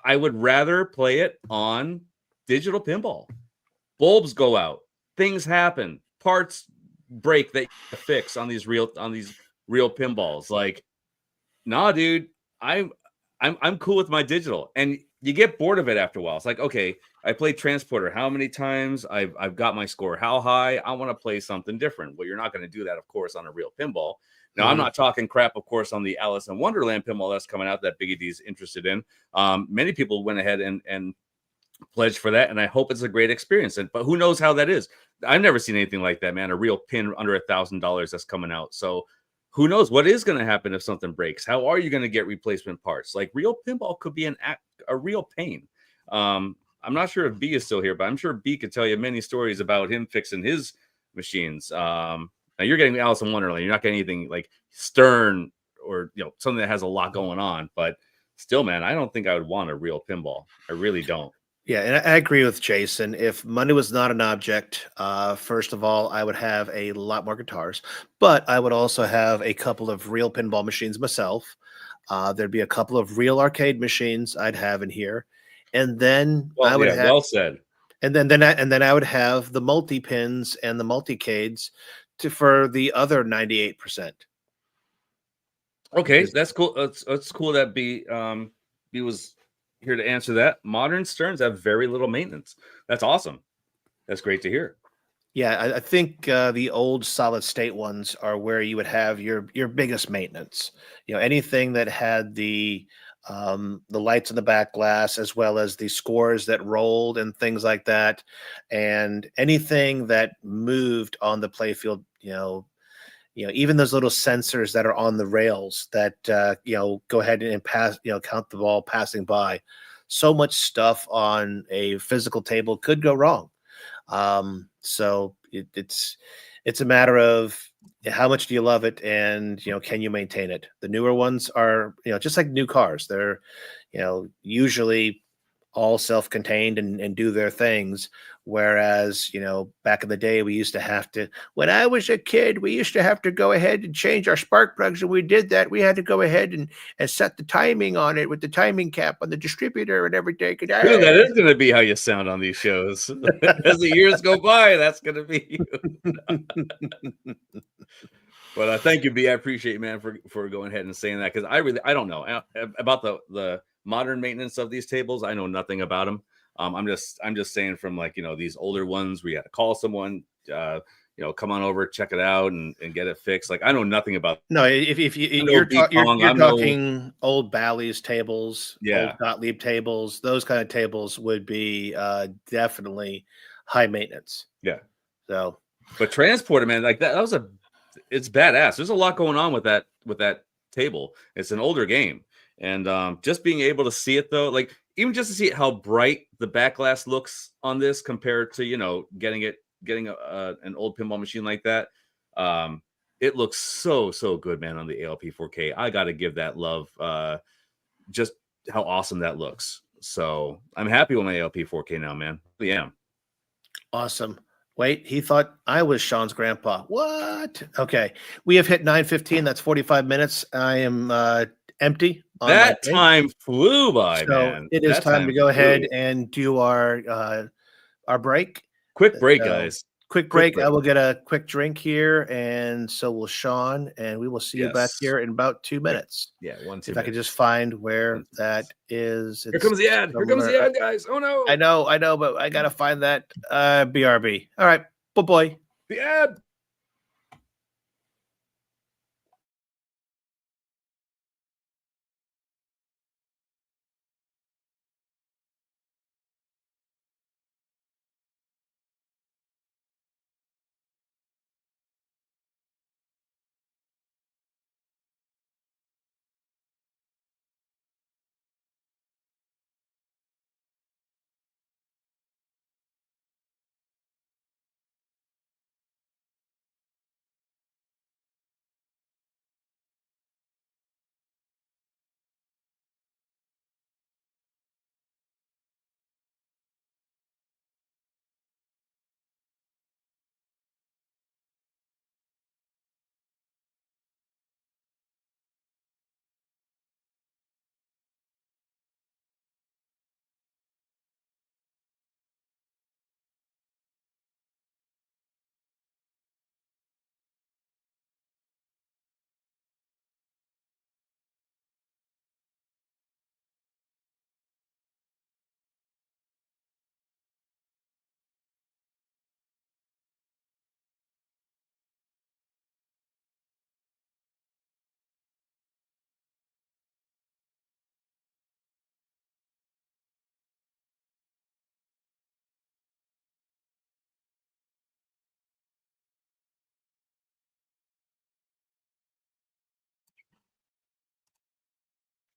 I would rather play it on digital pinball. Bulbs go out, things happen, parts break that you fix on these real pinballs. Like, nah, dude, I'm cool with my digital, and you get bored of it after a while. It's like, okay, I played Transporter how many times? I've got my score how high? I want to play something different. Well, you're not going to do that, of course, on a real pinball. Now, I'm not talking crap, of course, on the Alice in Wonderland pinball that's coming out that Biggie D's interested in. Many people went ahead and pledged for that, and I hope it's a great experience. But who knows how that is? I've never seen anything like that, man. A real pin under $1,000 that's coming out. So who knows what is going to happen if something breaks? How are you going to get replacement parts? Like, real pinball could be a real pain. I'm not sure if B is still here, but I'm sure B could tell you many stories about him fixing his machines. Now you're getting Alice in Wonderland. You're not getting anything like Stern or something that has a lot going on. But still, man, I don't think I would want a real pinball. I really don't. Yeah, and I agree with Jason. If money was not an object, first of all, I would have a lot more guitars, but I would also have a couple of real pinball machines myself. There'd be a couple of real arcade machines I'd have in here, and then I would have, well said. and then I would have the multi pins and the multicades for the other 98%. Okay, that's cool. That's cool that B was here to answer that. Modern Sterns have very little maintenance. That's awesome. That's great to hear. Yeah, I think the old solid state ones are where you would have your biggest maintenance. Anything that had the lights in the back glass, as well as the scores that rolled and things like that, and anything that moved on the playfield. even those little sensors that are on the rails that go ahead and pass, count the ball passing by. So much stuff on a physical table could go wrong. So it's a matter of how much do you love it, and can you maintain it. The newer ones are just like new cars. They're usually all self-contained and do their things. Whereas, back in the day, we used to have to, when I was a kid, we used to have to go ahead and change our spark plugs. And we did that. We had to go ahead and set the timing on it with the timing cap on the distributor and everything. Dude, that is going to be how you sound on these shows. As the years go by, that's going to be you. But thank you, B. I appreciate you, man, for going ahead and saying that, because I don't know about the modern maintenance of these tables. I know nothing about them. I'm just saying from these older ones where you had to call someone, come on over, check it out, and get it fixed. Like, I know nothing about. No, if you're talking old Bally's tables, old Gottlieb tables, those kind of tables would be definitely high maintenance. Yeah. So, but transporter, man, like that was it's badass. There's a lot going on with that table. It's an older game, and just being able to see it though, like even just to see how bright the back glass looks on this compared to getting an old pinball machine like that, it looks so good, man, on the ALP 4K. I got to give that love, just how awesome that looks. So I'm happy with my ALP 4K now, man. I am. Awesome. Wait, he thought I was Sean's grandpa. What? Okay. We have hit 9:15. That's 45 minutes. I am empty. That time flew by, man. It is time to go ahead and do our break. Quick break, guys. Quick break. I will get a quick drink here, and so will Sean, and we will see you back here in about 2 minutes. Yeah, 1-2 if I could just find where that is. Here comes the ad. Here comes the ad, guys. Oh no. I know, but I gotta find that BRB. All right, boy. The ad.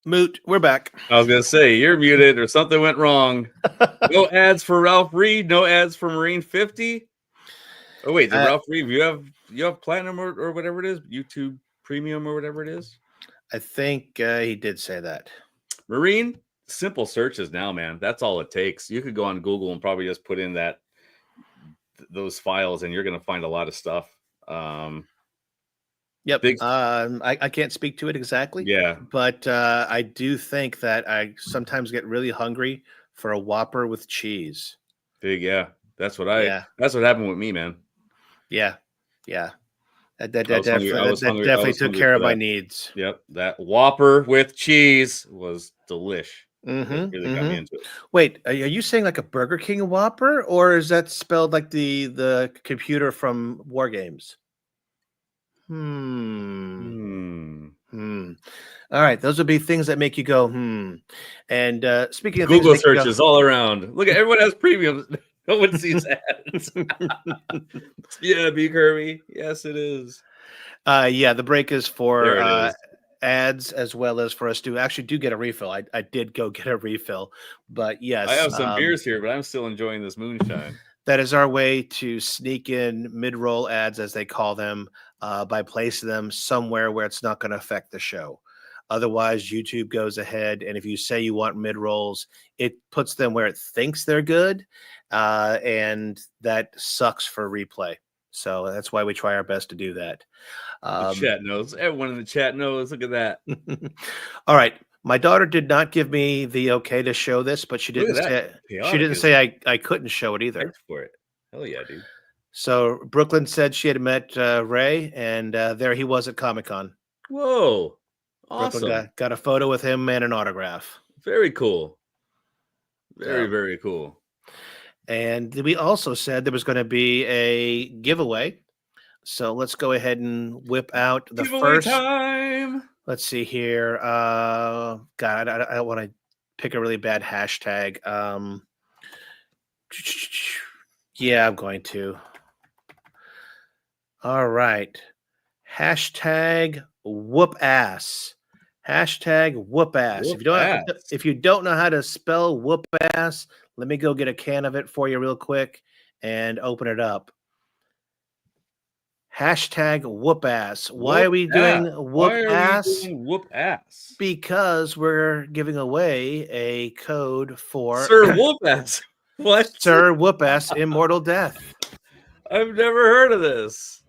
Moot, we're back. I was gonna say you're muted or something went wrong. No ads for Ralph Reed. No ads for Marine 50. Oh wait, Ralph Reed, you have platinum or whatever it is, YouTube Premium or whatever it is. I think he did say that. Marine, simple searches now, man. That's all it takes. You could go on Google and probably just put in those files, and you're gonna find a lot of stuff. Yep. I can't speak to it exactly. Yeah. But I do think that I sometimes get really hungry for a Whopper with cheese. Big, yeah. That's what happened with me, man. Yeah. Yeah. That definitely took care of my needs. Yep. That Whopper with cheese was delish. Mm-hmm, really got me into it. Wait, are you saying like a Burger King Whopper, or is that spelled like the computer from War Games? All right, those would be things that make you go And speaking of Google searches all around. Look, everyone has premiums. No one sees ads. Yeah, B Kirby. Yes, it is. Yeah, the break is for There it is. ads as well as for us to actually do get a refill. I did go get a refill, but I yes, have some beers here, but I'm still enjoying this moonshine. that is our way to sneak in mid-roll ads, as they call them, by placing them somewhere where it's not going to affect the show. Otherwise, YouTube goes ahead, and if you say you want mid-rolls, it puts them where it thinks they're good, and that sucks for replay. So that's why we try our best to do that. The chat knows. Everyone in the chat knows. Look at that. All right. My daughter did not give me the okay to show this, but she Look didn't at that. say Chaotic is I couldn't show it either. hyped for it. Hell yeah, dude. So Brooklyn said she had met Ray, and there he was at Comic-Con. Whoa. Brooklyn Awesome. got a photo with him and an autograph. Very cool. Very, So, very cool. and we also said there was going to be a giveaway. So let's go ahead and whip out the Giveaway first. time. Let's see here. God, I don't want to pick a really bad hashtag. Yeah, I'm going to. All right. Hashtag whoop ass. Hashtag whoop ass. Whoop If you don't know how to spell whoop ass, let me go get a can of it for you real quick and open it up. Hashtag whoop ass. Why are we doing whoop ass? Whoop ass. Because we're giving away a code for Sir Whoop ass. What? Sir Whoop ass Immortal Death. I've never heard of this.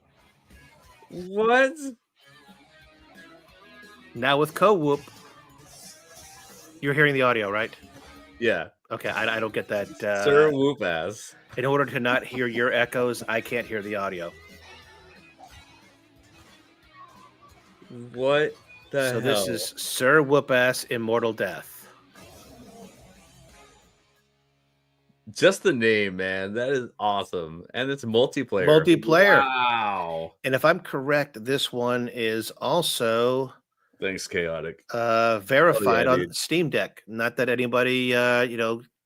What? Now with co-whoop. You're hearing the audio, right? Yeah. Okay, I don't get that. Sir Whoop ass. In order to not hear your echoes, I can't hear the audio. What the hell? So this is Sir Whoop Ass Immortal Death. Just the name, man. That is awesome. And it's multiplayer. Wow. And if I'm correct, this one is also Thanks, Chaotic. verified on Steam Deck. Not that anybody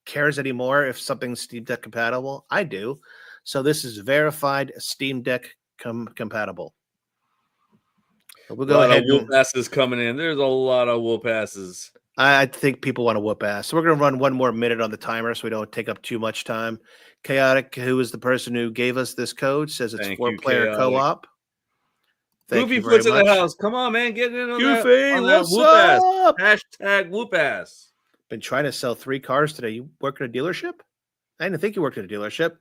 cares anymore if something's Steam Deck compatible. I do. So this is verified Steam Deck compatible. We'll go ahead. Whoop asses coming in. There's a lot of whoop asses. I think people want to whoop ass. So we're going to run one more minute on the timer so we don't take up too much time. Chaotic, who is the person who gave us this code, says it's 4-player co-op. Goofy Foot's in the house. Come on, man. Get in on Goofy, that whoop up? Ass. Hashtag whoop ass. Been trying to sell 3 cars today. You work at a dealership? I didn't think you worked at a dealership.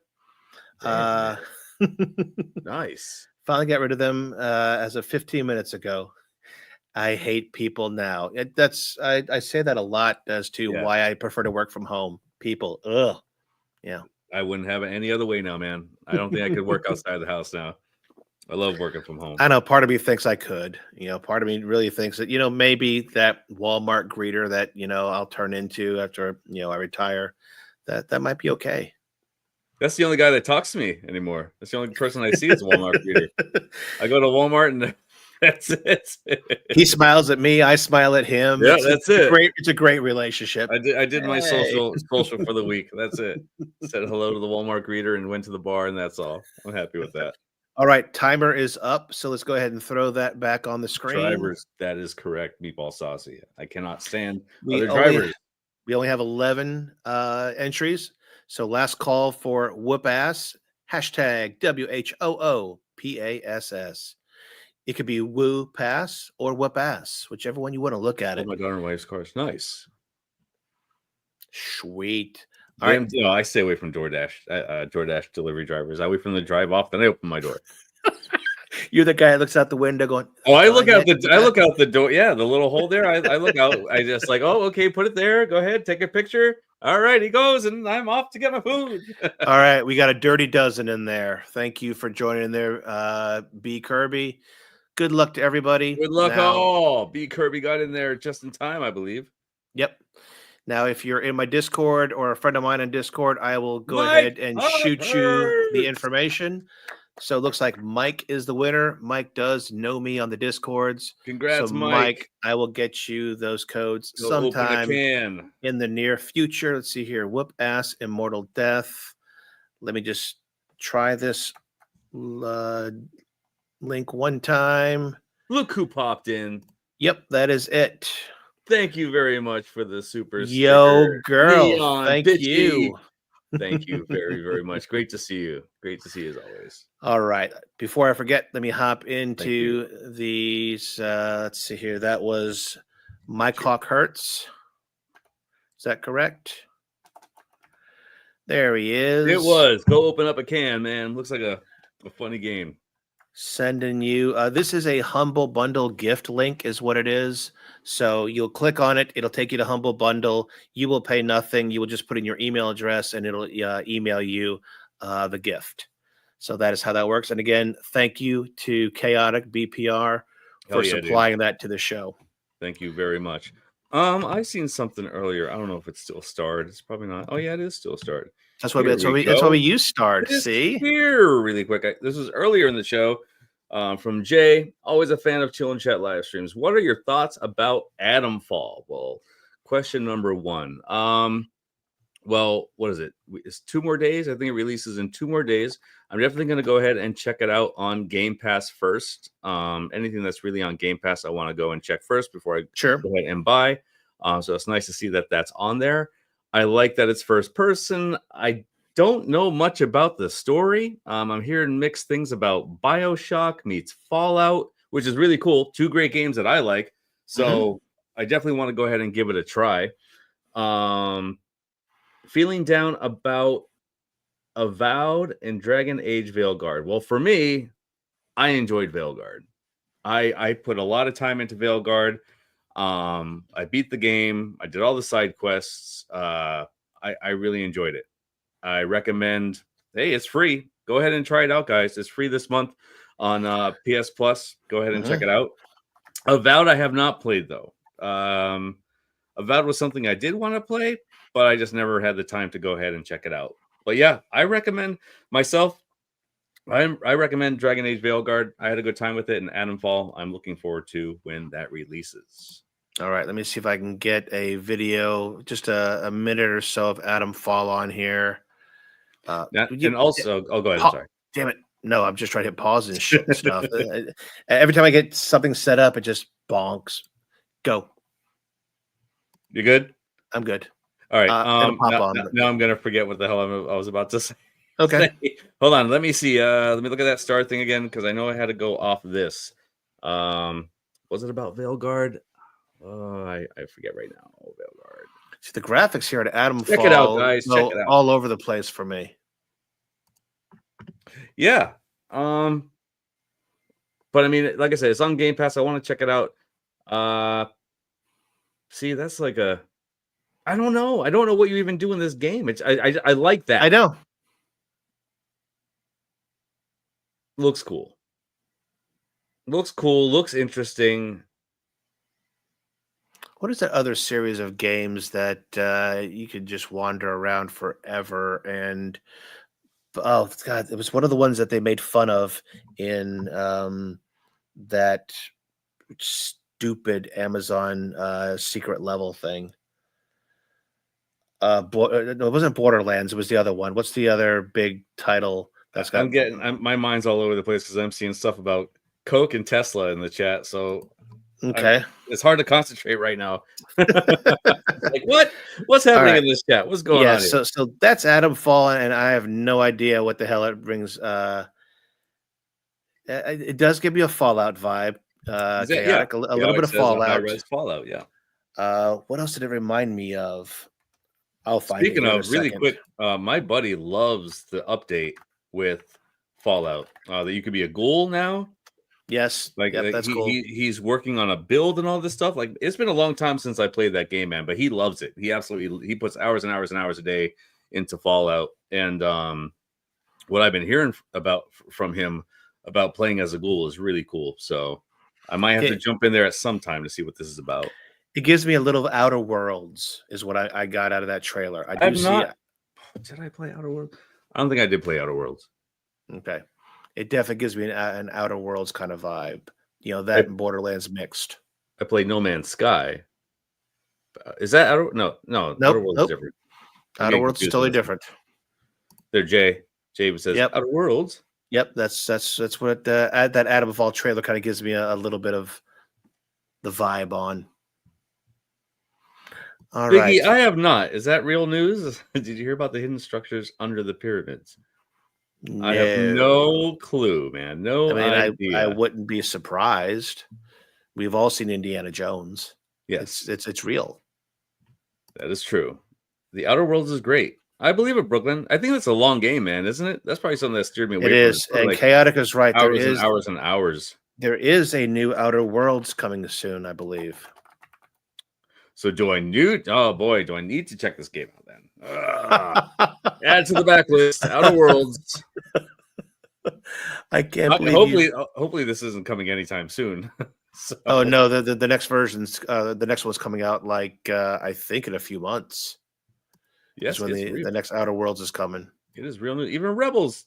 Nice. Finally got rid of them as of 15 minutes ago. I hate people now. I say that a lot as to why I prefer to work from home. People, ugh. Yeah. I wouldn't have it any other way now, man. I don't think I could work outside the house now. I love working from home. I know part of me thinks I could. Part of me really thinks that, maybe that Walmart greeter that, I'll turn into after, I retire, that might be okay. That's the only guy that talks to me anymore. That's the only person I see is a Walmart greeter. I go to Walmart and that's it. He smiles at me. I smile at him. Yeah, that's it. It's a great relationship. I did my social for the week. That's it. Said hello to the Walmart greeter and went to the bar, and that's all. I'm happy with that. All right, timer is up. So let's go ahead and throw that back on the screen. Drivers, that is correct. Meatball Saucy. I cannot stand other drivers. We only have 11 entries. So last call for whoop ass. Hashtag WHOOPASS. It could be woo pass or whoop ass, whichever one you want to look at it. My daughter and wife's cars. Nice. Sweet. All right. I stay away from DoorDash delivery drivers. I wait for them to drive off, then I open my door. You're the guy that looks out the window going, "Oh, I look out the door. Yeah, the little hole there. I look out. I just like, oh, okay, put it there. Go ahead, take a picture. All right, he goes, and I'm off to get my food." All right, we got a dirty dozen in there. Thank you for joining in there, B Kirby. Good luck to everybody. Good luck all. B Kirby got in there just in time, I believe. Yep. Now, if you're in my Discord or a friend of mine on Discord, I will go ahead and shoot you the information. So it looks like Mike is the winner. Mike does know me on the Discords. Congrats, so Mike. I will get you those codes sometime in the near future. Let's see here. Whoop ass Immortal Death. Let me just try this Link one time. Look who popped in. Yep, that is it. Thank you very much for the super Yo, sticker. girl. Neon Thank Bitchy. you. Thank you very, very much. Great to see you. Great to see you as always. All right. Before I forget, let me hop Thank you. into these. Let's see here. That was My Cock Hurts. Is that correct? There he is. It was. Go open up a can, man. Looks like a funny game. Sending you. This is a Humble Bundle gift link, is what it is. So you'll click on it. It'll take you to Humble Bundle. You will pay nothing. You will just put in your email address, and it'll email you the gift. So that is how that works. And again, thank you to Chaotic BPR for supplying that to the show. Thank you very much. I seen something earlier. I don't know if it's still starred. It's probably not. Oh yeah, it is still starred. That's why we use starred. See here, really quick. This was earlier in the show from Jay. Always a fan of Chill and Chat live streams. What are your thoughts about Atom Fall? Well, question number one. Well, what is it? It's 2 more days. I think it releases in 2 more days. I'm definitely going to go ahead and check it out on Game Pass first. Anything that's really on Game Pass, I want to go and check first before I go ahead and buy. So it's nice to see that that's on there. I like that it's first person. I don't know much about the story. I'm hearing mixed things about BioShock meets Fallout, which is really cool. 2 great games that I like. So I definitely want to go ahead and give it a try. Feeling down about Avowed and Dragon Age Veilguard. Well, for me, I enjoyed Veilguard. I put a lot of time into Veilguard. I beat the game. I did all the side quests. I really enjoyed it. I recommend. Hey, it's free. Go ahead and try it out, guys. It's free this month on PS Plus. Go ahead and check it out. Avowed, I have not played though. Avowed was something I did want to play, but I just never had the time to go ahead and check it out. But yeah, I recommend myself. I recommend Dragon Age Veilguard. I had a good time with it, and Atom Fall, I'm looking forward to when that releases. All right, let me see if I can get a video, just a minute or so of Atom Fall on here. And also, oh, go ahead. I'm sorry. Damn it. No, I'm just trying to hit pause and shit and stuff. Every time I get something set up, it just bonks. Go. You good? I'm good. All right. Now I'm gonna forget what the hell I was about to say. Okay. Hold on. Let me see. Let me look at that star thing again because I know I had to go off this. Was it about Veilguard? Oh, I forget right now. Oh, Veilguard. See, the graphics here at Atom Fall. Check it out, guys. Check it out. All over the place for me. Yeah. But I mean, like I said, it's on Game Pass. I want to check it out. See, that's like a. I don't know. I don't know what you even do in this game. It's I like that. I know. Looks cool. Looks cool. Looks interesting. What is that other series of games that you could just wander around forever? And oh god, it was one of the ones that they made fun of in that stupid Amazon secret level thing. No, it wasn't Borderlands. It was the other one. What's the other big title that's got? My mind's all over the place because I'm seeing stuff about Coke and Tesla in the chat. So okay, it's hard to concentrate right now. Like what's happening in this chat? What's going on here? So that's Atom Fall, and I have no idea what the hell it brings. It does give you a Fallout vibe. Chaotic, a little bit of Fallout. Fallout, yeah. What else did it remind me of? I'll find. Speaking of, really quick, my buddy loves the update with Fallout that you could be a ghoul now. Yes, that's cool. He's working on a build and all this stuff. Like, it's been a long time since I played that game, man, but he loves it. He puts hours and hours and hours a day into Fallout. And what I've been hearing from him about playing as a ghoul is really cool. So I might have to jump in there at some time to see what this is about. It gives me a little Outer Worlds, is what I got out of that trailer. Did I play Outer Worlds? I don't think I did play Outer Worlds. Okay. It definitely gives me an Outer Worlds kind of vibe. You know, that and Borderlands mixed. I played No Man's Sky. Is that Outer? No. Nope, Outer Worlds is different. Outer Worlds is totally different. There, Jay. Jay says, yep. Outer Worlds? Yep, that's what that Adam of All trailer kind of gives me a little bit of the vibe on. All right. Biggie, I have not. Is that real news? Did you hear about the hidden structures under the pyramids? I have No. no clue, man. I No mean, I idea. wouldn't be surprised. We've all seen Indiana Jones. Yes, It's real. that is true. The Outer Worlds is great. I believe it, Brooklyn. I think that's a long game, man, isn't it? That's probably something that steered me It away from it. is. It's probably And like Chaotic is right. hours and hours and hours. There is a new Outer Worlds coming soon, I believe. So do I need? Oh boy, do I need to check this game out then? Add to the backlist. Outer Worlds. I can't believe Hopefully this isn't coming anytime soon. So, Oh no, the next version's the next one's coming out like I think in a few months. yes, Is when the next Outer Worlds is coming. it is real news. Even Rebels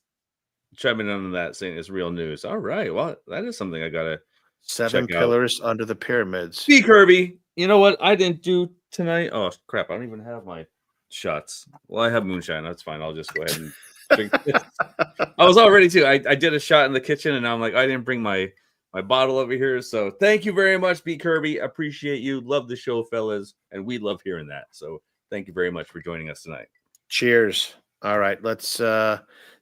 chiming in on that, saying it's real news. All right, well, that is something I gotta 7 check out. pillars under the pyramids. B Kirby. You know what I didn't do tonight? Oh crap! I don't even have my shots. Well, I have moonshine. That's fine. I'll just go ahead and drink this. I was all ready too. I did a shot in the kitchen, and now I'm like, I didn't bring my bottle over here. So thank you very much, B Kirby. Appreciate you. Love the show, fellas, and we love hearing that. So thank you very much for joining us tonight. Cheers. All right, let's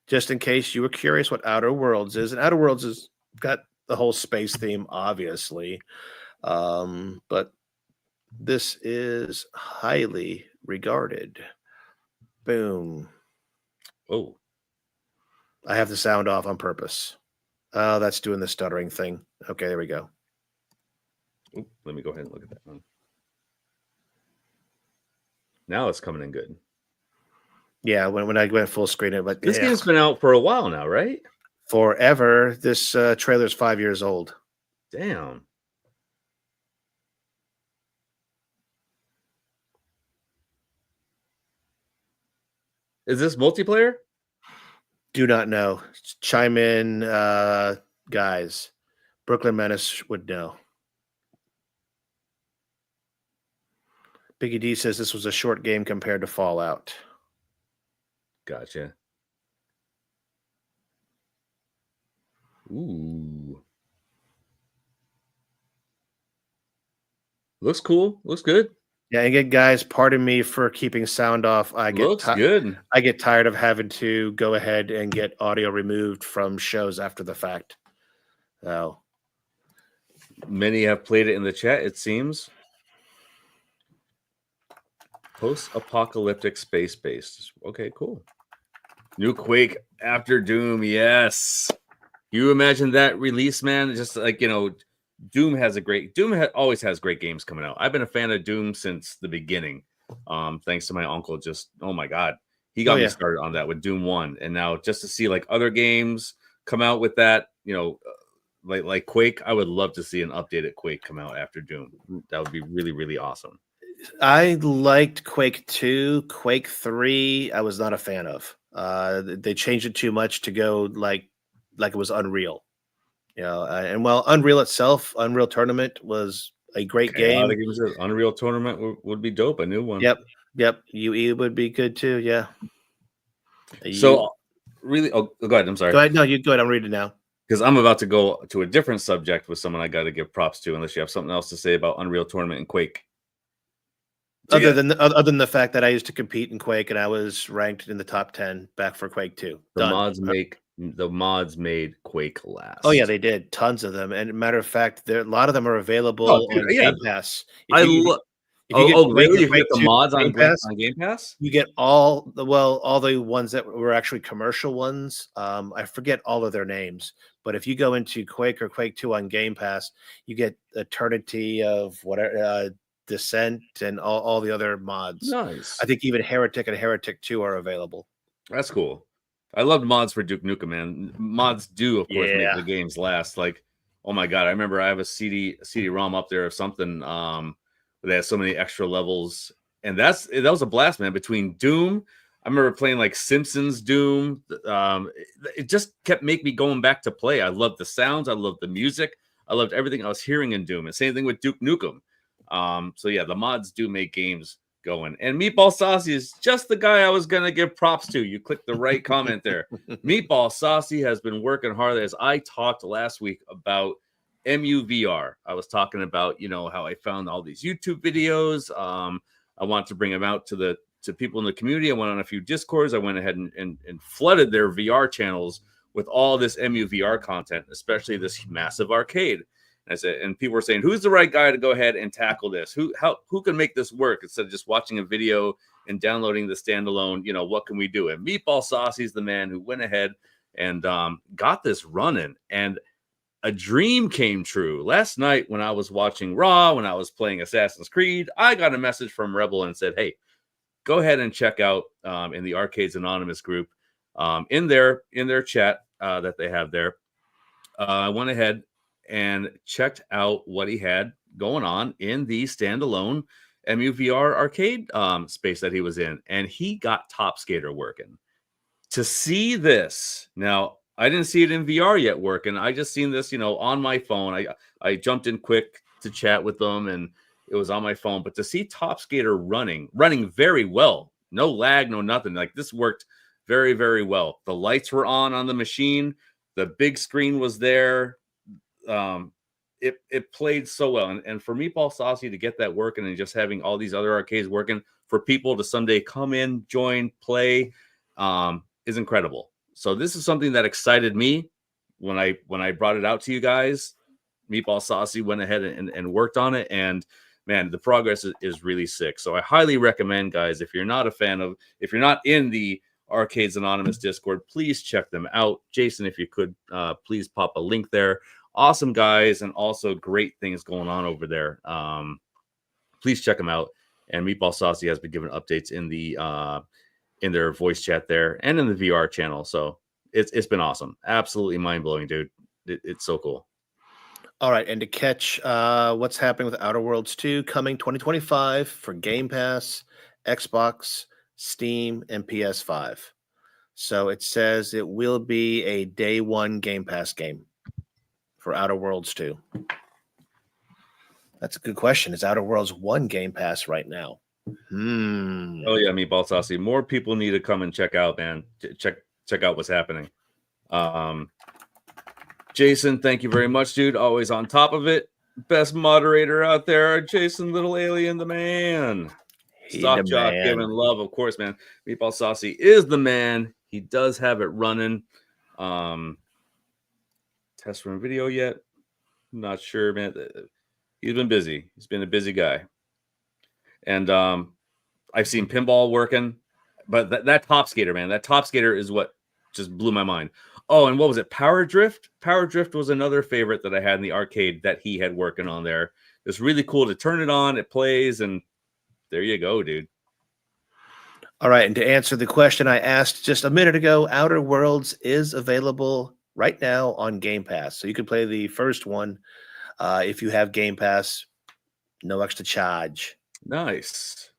just in case you were curious what Outer Worlds is, and Outer Worlds has got the whole space theme, obviously, but this is highly regarded. Boom. Oh, I have the sound off on purpose. Oh, that's doing the stuttering thing. Okay, there we go. Oop, let me go ahead and look at that one. Now it's coming in good. Yeah, when I went full screen, but This game's been out for a while now, right? forever. This trailer's 5 years old. Damn. Is this multiplayer? Do not know. Chime in, guys. Brooklyn Menace would know. Biggie D says this was a short game compared to Fallout. Gotcha. Ooh. Looks cool. Looks good. Yeah, and again, guys, pardon me for keeping sound off. Looks good. I get tired of having to go ahead and get audio removed from shows after the fact. So Many have played it in the chat, it seems. Post-apocalyptic space-based. Okay, cool. New Quake after Doom. Yes. You imagine that release, man? Just like, Doom always has great games coming out. I've been a fan of Doom since the beginning. Thanks to my uncle. Just, oh my God. He got me started on that with Doom 1. And now just to see like other games come out with that, like Quake, I would love to see an updated Quake come out after Doom. That would be really, really awesome. I liked Quake 2. Quake 3, I was not a fan of. They changed it too much to go like it was Unreal. And while Unreal itself, Unreal Tournament was a great game. Unreal Tournament would be dope. A new one. Yep. UE would be good too. Yeah. So really, go ahead. I'm sorry. Go ahead. No, you go ahead. I'm reading now. Because I'm about to go to a different subject with someone I got to give props to, unless you have something else to say about Unreal Tournament and Quake. Other than the fact that I used to compete in Quake and I was ranked in the top 10 back for Quake 2. The mods made Quake last. Oh yeah, they did. Tons of them. And matter of fact, a lot of them are available on Game Pass. Really? You get the mods on Game Pass? You get all the ones that were actually commercial ones. I forget all of their names, but if you go into Quake or Quake 2 on Game Pass, you get Eternity of whatever, Descent and all the other mods. Nice. I think even Heretic and Heretic 2 are available. That's cool. I loved mods for Duke Nukem, man. Mods do, of course, make the games last. Like, oh my God, I remember I have a CD-ROM up there of something. They had so many extra levels, and that was a blast, man. Between Doom, I remember playing like Simpsons Doom. It just kept making me going back to play. I loved the sounds, I loved the music, I loved everything I was hearing in Doom. And same thing with Duke Nukem. So yeah, the mods do make games going. And Meatball Saucy is just the guy I was going to give props to. You clicked the right comment there. Meatball Saucy has been working hard. As I talked last week about MUVR, I was talking about, how I found all these YouTube videos. I want to bring them out to people in the community. I went on a few Discords. I went ahead and flooded their VR channels with all this MUVR content, especially this massive arcade. And people were saying, who's the right guy to go ahead and tackle this? Who can make this work instead of just watching a video and downloading the standalone? What can we do? And Meatball Saucy's the man who went ahead and got this running. And a dream came true. Last night when I was watching Raw, when I was playing Assassin's Creed, I got a message from Rebel and said, hey, go ahead and check out in the Arcades Anonymous group, in their chat that they have there. I went ahead and checked out what he had going on in the standalone MUVR arcade space that he was in, and he got Top Skater working. To see this, now I didn't see it in VR yet working. I just seen this, on my phone. I jumped in quick to chat with them, and it was on my phone. But to see Top Skater running very well, no lag, no nothing. Like, this worked very, very well. The lights were on the machine. The big screen was there. It played so well, and for Meatball Saucy to get that working, and just having all these other arcades working for people to someday come in, join, play, is incredible. So this is something that excited me when I brought it out to you guys. Meatball Saucy went ahead and worked on it, and man, the progress is really sick. So I highly recommend, guys, if you're not in the Arcades Anonymous Discord, please check them out. Jason, if you could, please pop a link there. Awesome guys, and also great things going on over there. Please check them out. And Meatball Saucy has been giving updates in their voice chat there and in the VR channel. So it's been awesome. Absolutely mind-blowing, dude. It's so cool. All right, and to catch what's happening with Outer Worlds 2 coming 2025 for Game Pass, Xbox, Steam, and PS5. So it says it will be a day one Game Pass game for Outer Worlds 2. That's a good question. Is Outer Worlds 1 Game Pass right now? Oh yeah, Meatball Saucy. More people need to come and check out, man. Check out what's happening. Jason, thank you very much, dude. Always on top of it. Best moderator out there, Jason Little Alien, the man. Stock Jock, giving love, of course, man. Meatball Saucy is the man. He does have it running. Test run video yet? Not sure, man. He's been busy. He's been a busy guy. And I've seen Pinball working, but that Top Skater, man, that Top Skater is what just blew my mind. Oh, and what was it? Power Drift? Power Drift was another favorite that I had in the arcade that he had working on there. It's really cool to turn it on. It plays, and there you go, dude. All right, and to answer the question I asked just a minute ago, Outer Worlds is available right now on Game Pass. So you can play the first one if you have Game Pass, no extra charge. Nice.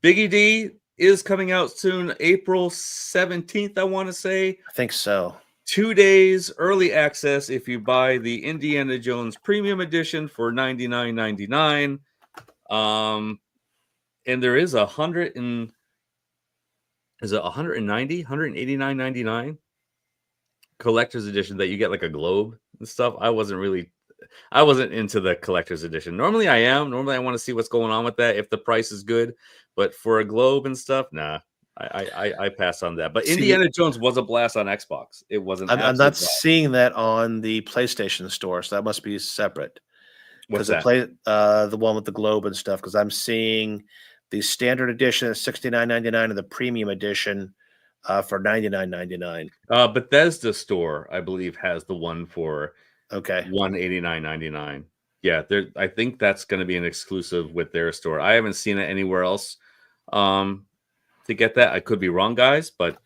Biggie D is coming out soon, April 17th, I want to say. I think so. 2 days early access if you buy the Indiana Jones Premium Edition for $99.99. And there is $189.99 collector's edition that you get like a globe and stuff. I wasn't into the collector's edition. Normally I am. Normally I want to see what's going on with that if the price is good. But for a globe and stuff, nah. I pass on that. But Indiana Jones was a blast on Xbox. It wasn't. I'm not seeing that on the PlayStation Store, so that must be separate. What's that? The one with the globe and stuff. Because I'm seeing the standard edition at $69.99 and the premium edition for $99.99. Bethesda Store, I believe, has the one for $189.99. Yeah, I think that's going to be an exclusive with their store. I haven't seen it anywhere else. To get that, I could be wrong, guys, but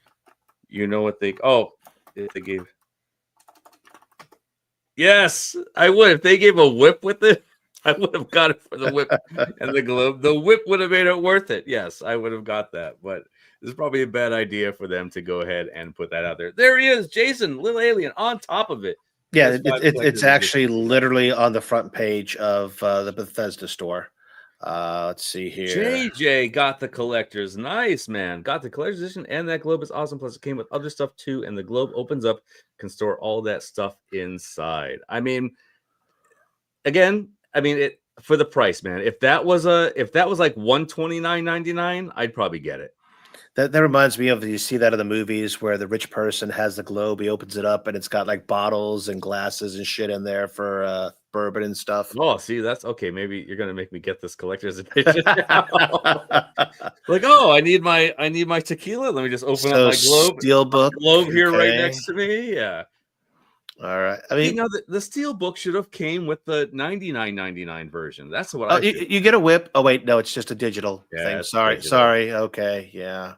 you know what they gave. Yes, I would. If they gave a whip with it, I would have got it for the whip and the globe. The whip would have made it worth it. Yes, I would have got that, but it's probably a bad idea for them to go ahead and put that out there. There he is, Jason, Little Alien, on top of it. Yeah, it's actually literally on the front page of the Bethesda Store. Let's see here. JJ got the collector's. Nice, man. Got the collector's edition, and that globe is awesome. Plus, it came with other stuff too. And the globe opens up, can store all that stuff inside. I mean, again, it for the price, man. If that was like $129.99, I'd probably get it. That reminds me of, you see that in the movies where the rich person has the globe, he opens it up and it's got like bottles and glasses and shit in there for bourbon and stuff. Oh, see, that's okay. Maybe you're gonna make me get this collector's edition now. Like, oh, I need my tequila. Let me just open up my globe. Steelbook Globe here right next to me. Yeah. All right. I mean, the steel book should have came with the $99.99 version. That's what you get a whip. Oh wait, no, it's just a digital thing. Sorry. Digital. Sorry. Okay, yeah.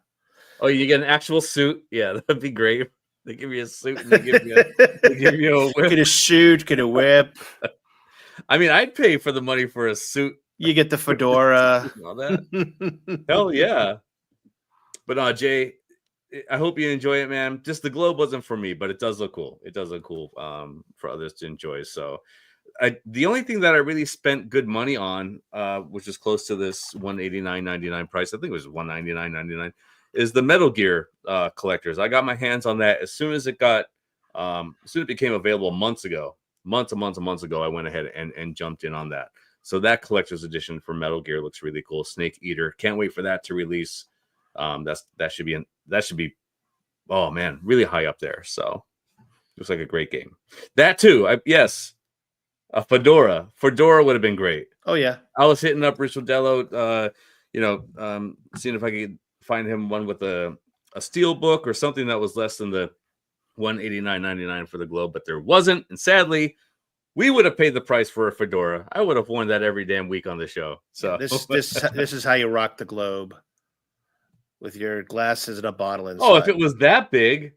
Oh, you get an actual suit. Yeah, that'd be great. They give you a suit and they give you a whip. Get a suit, get a whip. I mean, I'd pay for the money for a suit. You get the fedora. All that. Hell yeah. But Jay, I hope you enjoy it, man. Just the globe wasn't for me, but it does look cool. It does look cool for others to enjoy. So the only thing that I really spent good money on, which is close to this $189.99 price, I think it was $199.99, is the Metal Gear collectors. I got my hands on that as soon as it became available months ago. Months ago, I went ahead and jumped in on that. So that collector's edition for Metal Gear looks really cool. Snake Eater, can't wait for that to release. That should be oh man, really high up there. So looks like a great game. That too, yes, a fedora would have been great. Oh yeah, I was hitting up Rich Rodello, seeing if I could find him one with a steel book or something that was less than the $189.99 for the globe, but there wasn't. And sadly, we would have paid the price for a fedora. I would have worn that every damn week on the show. So this is how you rock the globe, with your glasses and a bottle inside. Oh, if it was that big,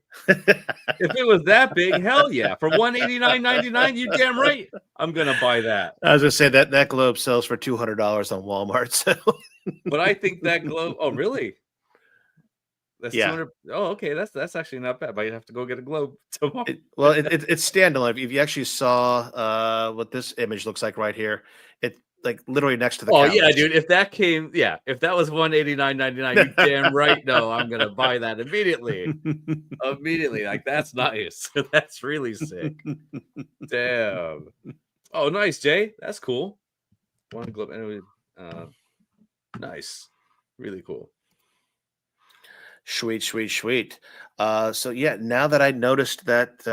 hell yeah! For $189.99, you damn right, I'm gonna buy that. I was gonna say that globe sells for $200 on Walmart. So, but I think that globe. Oh, really? That's yeah. 200. Oh, okay. That's actually not bad. But you have to go get a globe tomorrow. It's standalone. If you actually saw what this image looks like right here, it like literally next to the. Oh couch. Yeah, dude. If that was $189.99, you damn right. No, I'm gonna buy that immediately. Like that's nice. That's really sick. Damn. Oh, nice, Jay. That's cool. One globe. Anyway, nice. Really cool. Sweet. So yeah, now that I noticed that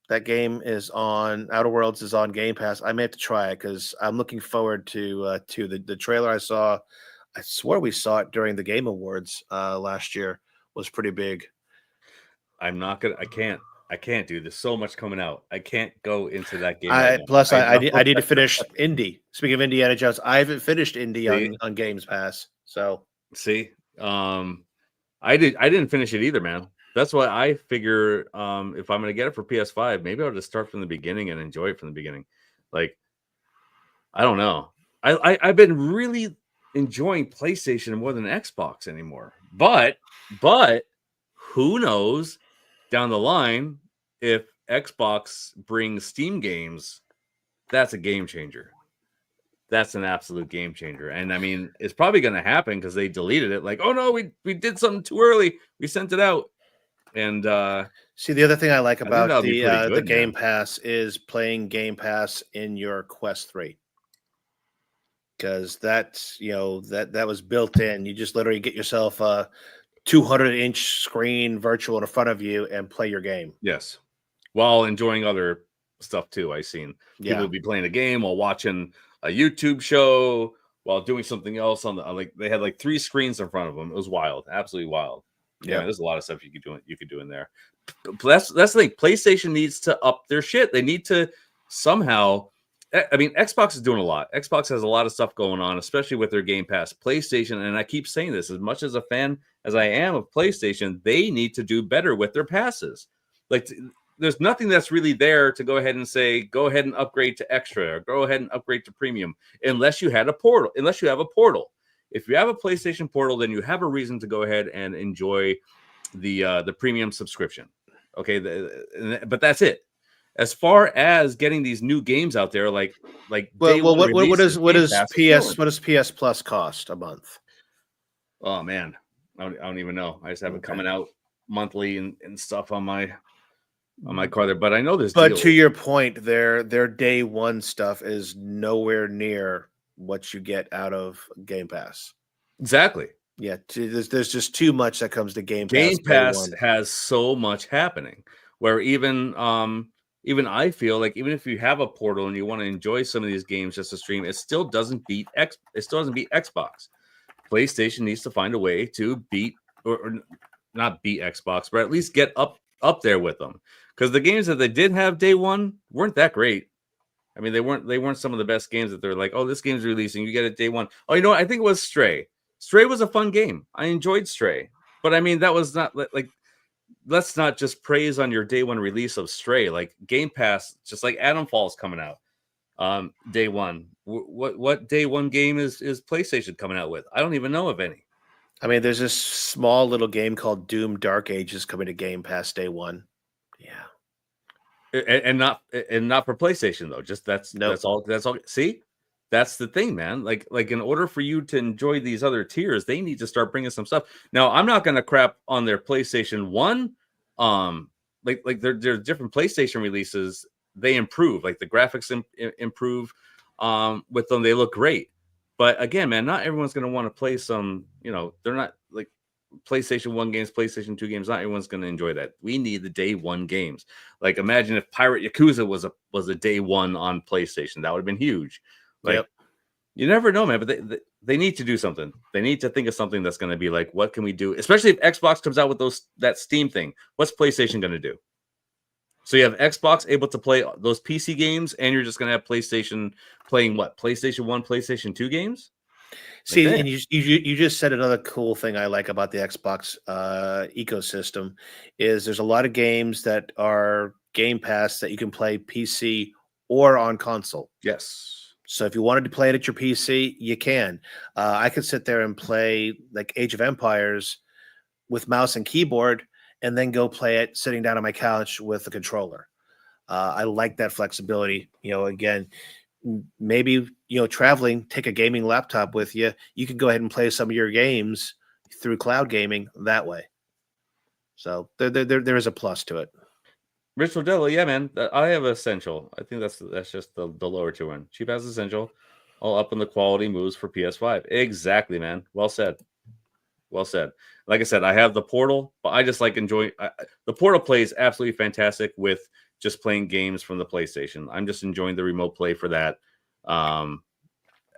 that game is on, Outer Worlds is on Game Pass, I may have to try it because I'm looking forward to the trailer I saw. I swear we saw it during the Game Awards last year. Was pretty big. I can't do. There's so much coming out. I can't go into that game. I need to finish Indy. Speaking of Indiana Jones, I haven't finished Indy on Games Pass. So see, I didn't finish it either, man. That's why I figure if I'm gonna get it for PS5, maybe I'll just start from the beginning and enjoy it from the beginning. Like, I don't know. I've been really enjoying PlayStation more than Xbox anymore. But who knows down the line if Xbox brings Steam games, that's a game changer. That's an absolute game changer. And I mean, it's probably going to happen because they deleted it. Like, oh no, we did something too early. We sent it out. And see, the other thing I like about the Game man. Pass is playing Game Pass in your Quest 3. Because that's, that was built in. You just literally get yourself a 200-inch screen virtual in front of you and play your game. Yes. While enjoying other stuff too. I've seen people will be playing a game while watching a YouTube show, while doing something else they had like 3 screens in front of them. It was wild. Absolutely wild. Yeah, there's a lot of stuff you could do in there. But that's the thing. PlayStation needs to up their shit. They need to somehow. I mean, Xbox is doing a lot. Xbox has a lot of stuff going on, especially with their Game Pass. PlayStation, and I keep saying this, as much as a fan as I am of PlayStation, they need to do better with their passes. Like, there's nothing that's really there to go ahead and say, go ahead and upgrade to extra or go ahead and upgrade to premium, unless you have a portal. If you have a PlayStation Portal, then you have a reason to go ahead and enjoy the premium subscription. Okay, but that's it. as far as getting these new games out there, like Well, day one what releases, what Game does Pass is killing. What does PS Plus cost a month? Oh man, I don't even know. I just have it coming out monthly and stuff on my car there. But I know there's But deals. to your point, their day one stuff is nowhere near what you get out of Game Pass. Exactly. Yeah, there's just too much that comes to Game Pass Game day Pass one. has so much happening where even I feel like even if you have a portal and you want to enjoy some of these games just to stream, it still doesn't beat Xbox. PlayStation needs to find a way to beat or not beat Xbox, but at least get up there with them. Because the games that they did have day one weren't that great. I mean, they weren't some of the best games that they're like, oh, this game's releasing, you get it day one. Oh, you know what? I think it was Stray. Stray was a fun game. I enjoyed Stray. But I mean, that was not like let's not just praise on your day one release of Stray. Like Game Pass, just like Adam Falls coming out day one. What day one game is PlayStation coming out with? I don't even know of any. I mean, there's this small little game called Doom Dark Ages coming to Game Pass day one. Yeah. And not for PlayStation though. Just that's Nope. that's all. See, that's the thing, man. Like in order for you to enjoy these other tiers, they need to start bringing some stuff. Now, I'm not going to crap on their PlayStation 1. Like their different PlayStation releases, they improve. Like the graphics improve with them. They look great. But again, man, not everyone's going to want to play some, they're not like PlayStation 1 games, PlayStation 2 games. Not everyone's going to enjoy that. We need the day one games. Like imagine if Pirate Yakuza was a day one on PlayStation. That would have been huge. Like Yep. You never know, man. But they need to do something. They need to think of something that's going to be like, what can we do? Especially if Xbox comes out with that Steam thing. What's PlayStation going to do? So you have Xbox able to play those PC games, and you're just going to have PlayStation playing what? PlayStation 1, PlayStation 2 games? See, Like, and you just said another cool thing I like about the Xbox ecosystem is there's a lot of games that are Game Pass that you can play PC or on console. yes. So if you wanted to play it at your PC, you can. I could sit there and play like Age of Empires with mouse and keyboard, and then go play it sitting down on my couch with a controller. I like that flexibility. Again, maybe traveling, take a gaming laptop with you. You can go ahead and play some of your games through cloud gaming that way. So there is a plus to it. Rich Rodello, yeah, man. I have Essential. I think that's just the lower tier one. Cheap as Essential, all up in the quality moves for PS5. Exactly, man. Well said. Well said. Like I said, I have the Portal, but I just like enjoying the Portal plays absolutely fantastic with just playing games from the PlayStation. I'm just enjoying the remote play for that.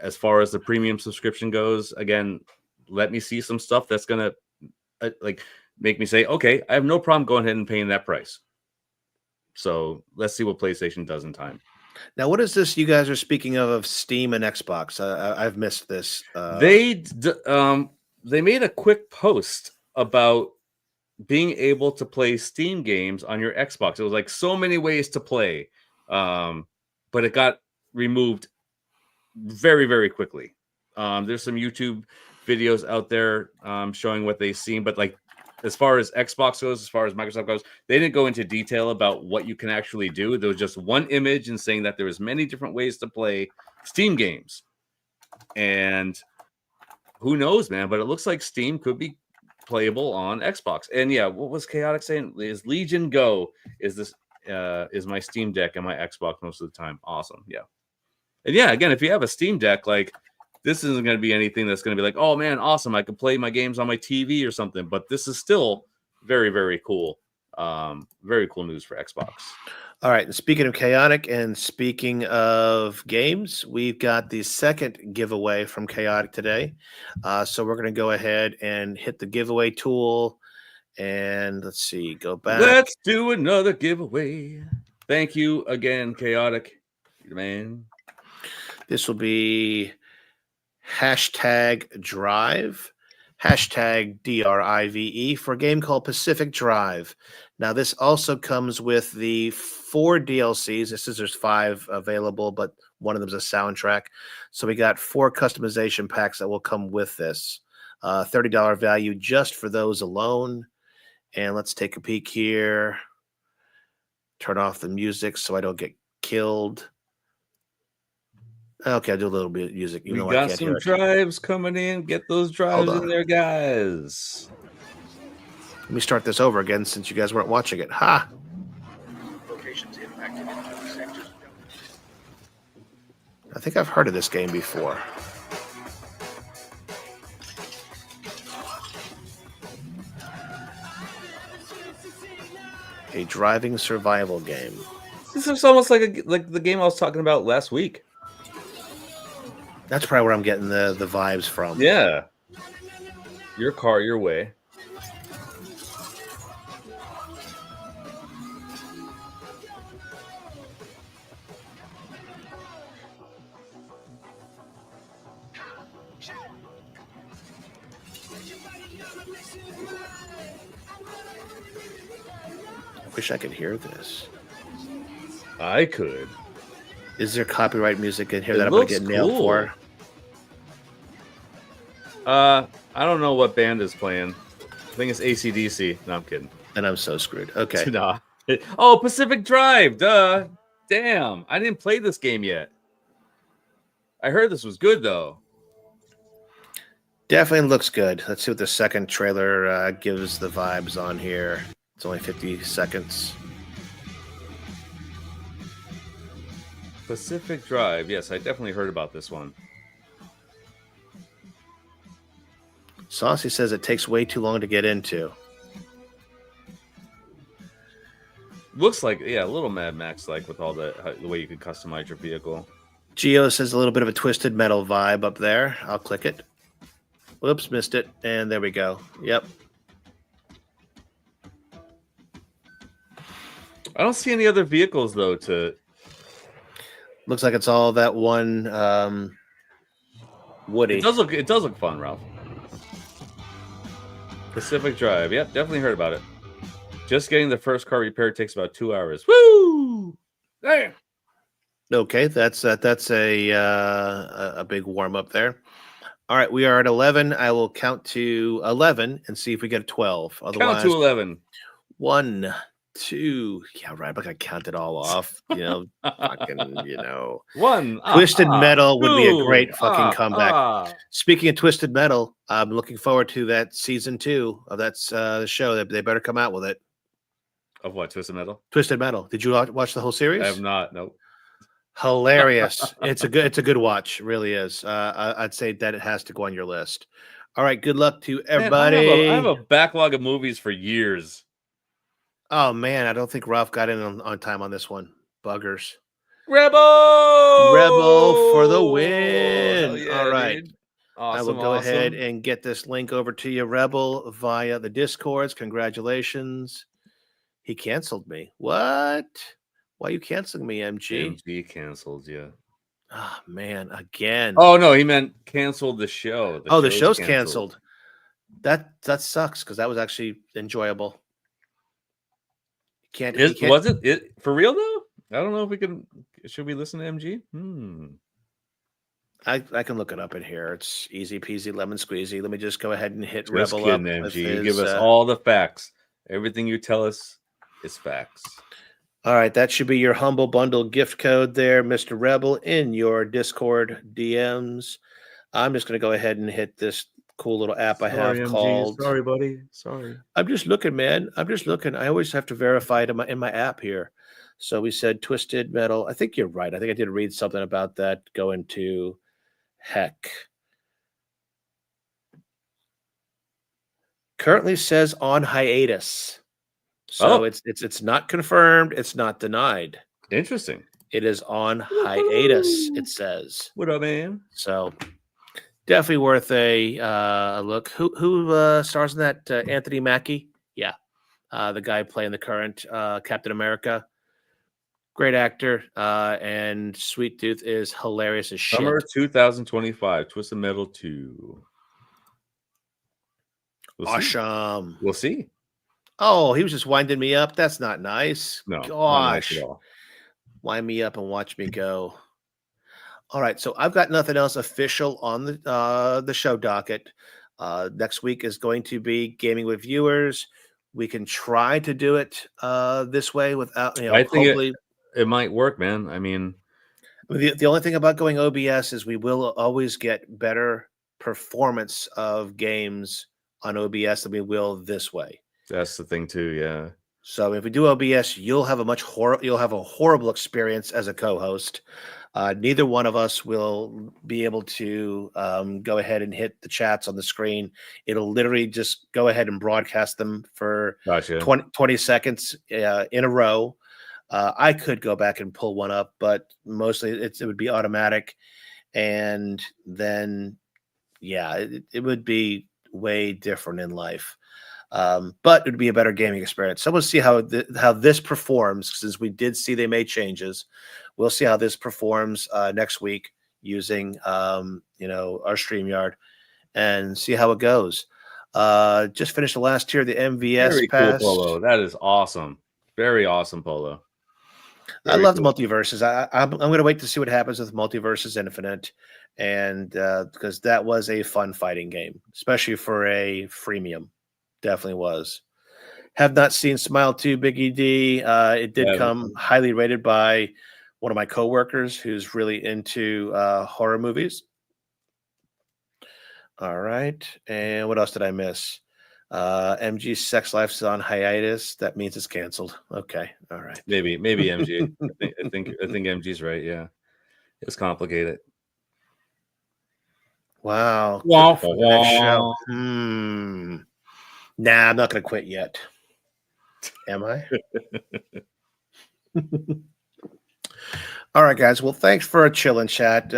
As far as the premium subscription goes, again, let me see some stuff that's gonna like make me say, okay, I have no problem going ahead and paying that price. So let's see what PlayStation does in time. Now, what is this you guys are speaking of Steam and Xbox? I've missed this. They made a quick post about being able to play Steam games on your Xbox. It was like so many ways to play, but it got removed very, very quickly. There's some YouTube videos out there showing what they've seen, but like as far as Xbox goes, as far as Microsoft goes, they didn't go into detail about what you can actually do. There was just one image and saying that there was many different ways to play Steam games. And who knows, man? But it looks like Steam could be playable on Xbox. And yeah, what was Chaotic saying? Is Legion Go is my Steam Deck and my Xbox most of the time. Awesome. Yeah. And yeah, again, if you have a Steam Deck, like this isn't going to be anything that's going to be like, oh man, awesome. I can play my games on my TV or something. But this is still very, very cool. Very cool news for Xbox. All right. And speaking of Chaotic and speaking of games, we've got the second giveaway from Chaotic today. So we're going to go ahead and hit the giveaway tool. And let's see, go back. Let's do another giveaway. Thank you again, Chaotic. Man. This will be #drive, #DRIVE for a game called Pacific Drive. Now, this also comes with the 4 DLCs. There's 5 available, but one of them is a soundtrack. So we got 4 customization packs that will come with this. $30 value just for those alone. And let's take a peek here. Turn off the music so I don't get killed. Okay, I'll do a little bit of music. We got some drives coming in. Get those drives in there, guys. Let me start this over again since you guys weren't watching it. Ha! Locations impacted. I think I've heard of this game before. A driving survival game. This is almost like the game I was talking about last week. That's probably where I'm getting the vibes from. Yeah. Your car, your way. Wish I could hear this. I could. Is there copyright music in here that I'm going to get nailed for? I don't know what band is playing. I think it's AC/DC. No, I'm kidding. And I'm so screwed. Okay. Nah. Oh, Pacific Drive. Duh. Damn. I didn't play this game yet. I heard this was good, though. Definitely looks good. Let's see what the second trailer gives the vibes on here. It's only 50 seconds. Pacific Drive. Yes, I definitely heard about this one. Saucy says it takes way too long to get into. Looks like, yeah, a little Mad Max like with all the way you can customize your vehicle. Geo says a little bit of a Twisted Metal vibe up there. I'll click it. Whoops, missed it. And there we go. Yep. I don't see any other vehicles, though, to... Looks like it's all that one Woody. It does look fun, Ralph. Pacific Drive. Yep, definitely heard about it. Just getting the first car repaired takes about 2 hours. Woo! Damn. Okay, that's a big warm up there. All right, we are at 11. I will count to 11 and see if we get a 12. Otherwise, count to 11. 1, 2. Yeah, right. I'm not gonna count it all off. Fucking, One. Twisted Metal would be a great fucking comeback. Speaking of Twisted Metal, I'm looking forward to that season 2 of that show. They better come out with it. Of what? Twisted Metal? Twisted Metal. Did you watch the whole series? I have not. Nope. Hilarious. It's a good watch. It really is. I'd say that it has to go on your list. All right. Good luck to everybody. Man, I have a backlog of movies for years. Oh man, I don't think Ralph got in on time on this one. Buggers. Rebel for the win. Yeah, all right. Awesome, I will go ahead and get this link over to you, Rebel, via the Discords. Congratulations. He canceled me. What? Why are you canceling me, MG? MG canceled, yeah. Oh man, again. Oh no, he meant canceled the show. The show's canceled. That sucks because that was actually enjoyable. Was it for real though? I don't know if we can. Should we listen to MG? I can look it up in here. It's easy peasy lemon squeezy. Let me just go ahead and hit just Rebel kidding, up. MG. You give us all the facts. Everything you tell us is facts. All right, that should be your Humble Bundle gift code there, Mr. Rebel, in your Discord DMs. I'm just going to go ahead and hit this cool little app I have MG. called. Sorry, buddy. Sorry. I'm just looking, man. I'm just looking. I always have to verify it in my app here. So we said Twisted Metal. I think you're right. I think I did read something about that going to heck. Currently says on hiatus. So it's not confirmed. It's not denied. Interesting. It is on hiatus, it says. What up, man? So definitely worth a look. Who stars in that? Anthony Mackie? Yeah. The guy playing the current Captain America. Great actor. And Sweet Tooth is hilarious as shit. Summer 2025, Twisted Metal 2. Awesome. We'll see. Oh, he was just winding me up. That's not nice. No, gosh. Not nice at all. Wind me up and watch me go. All right, so I've got nothing else official on the show docket. Next week is going to be Gaming with Viewers. We can try to do it this way without, I think hopefully. it might work, man. I mean, The only thing about going OBS is we will always get better performance of games on OBS than we will this way. that's the thing too. Yeah. So if we do OBS, you'll have a horrible experience as a co-host. Neither one of us will be able to go ahead and hit the chats on the screen. It'll literally just go ahead and broadcast them for Gotcha. 20 seconds in a row. I could go back and pull one up, but mostly it would be automatic. And then, yeah, it would be way different in life. But it would be a better gaming experience. So we'll see how this performs, since we did see they made changes. We'll see how this performs next week using our StreamYard and see how it goes. Just finished the last tier of the MVS Very pass. cool, Polo. That is awesome. Very awesome, Polo. I love the multiverses. I'm going to wait to see what happens with Multiverses Infinite, and because that was a fun fighting game, especially for a freemium. Definitely was. Have not seen Smile 2, Biggie D. It did come highly rated by one of my coworkers who's really into horror movies. All right. And what else did I miss? MG's sex life's on hiatus. That means it's canceled. Okay. All right. Maybe MG. I think MG's right. Yeah. It's complicated. Wow. Show. Nah, I'm not going to quit yet. Am I? All right, guys. Well, thanks for a chill and chat.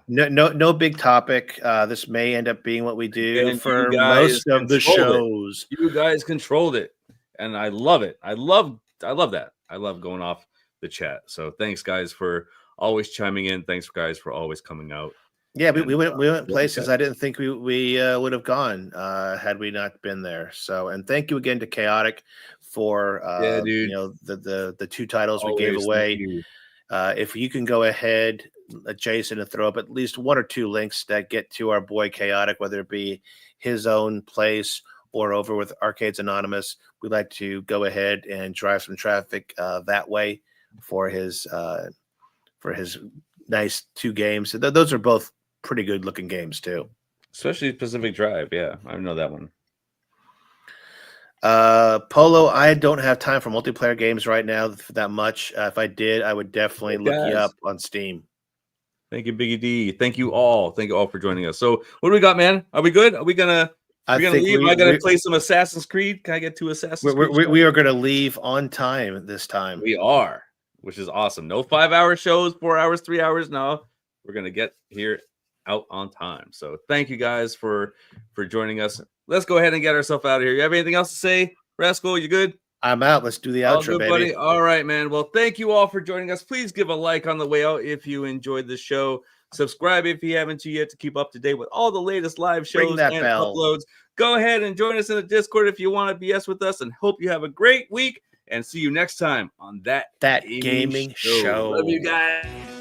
No big topic. This may end up being what we do for most of the shows. You guys controlled it, and I love it. I love that. I love going off the chat. So thanks, guys, for always chiming in. Thanks, guys, for always coming out. Yeah, we went places I didn't think we would have gone had we not been there. So, and thank you again to Chaotic for the 2 titles we gave away. If you can go ahead, Jason, and throw up at least 1 or 2 links that get to our boy Chaotic, whether it be his own place or over with Arcades Anonymous, we'd like to go ahead and drive some traffic that way for his nice 2 games. So those are both pretty good looking games too, especially Pacific Drive. Yeah, I know that one. Polo, I don't have time for multiplayer games right now that much. If I did, I would definitely look you up on Steam. Thank you, Biggie D. Thank you all for joining us. So what do we got, man? Are we good? Are we gonna leave? Am I gonna play some Assassin's Creed? Can I get to Assassin's Creed? We are gonna leave on time this time. We are, which is awesome. No 5-hour shows, 4 hours, 3 hours. No, we're gonna get here out on time. So thank you guys for joining us. Let's go ahead and get ourselves out of here. You have anything else to say, Rascal? You good? I'm out. Let's do the outro, baby. Buddy. All right, man. Well, thank you all for joining us. Please give a like on the way out if you enjoyed the show. Subscribe if you haven't yet to keep up to date with all the latest live shows and uploads. Go ahead and join us in the Discord if you want to BS with us, and hope you have a great week, and see you next time on That Gaming Show. Love you guys.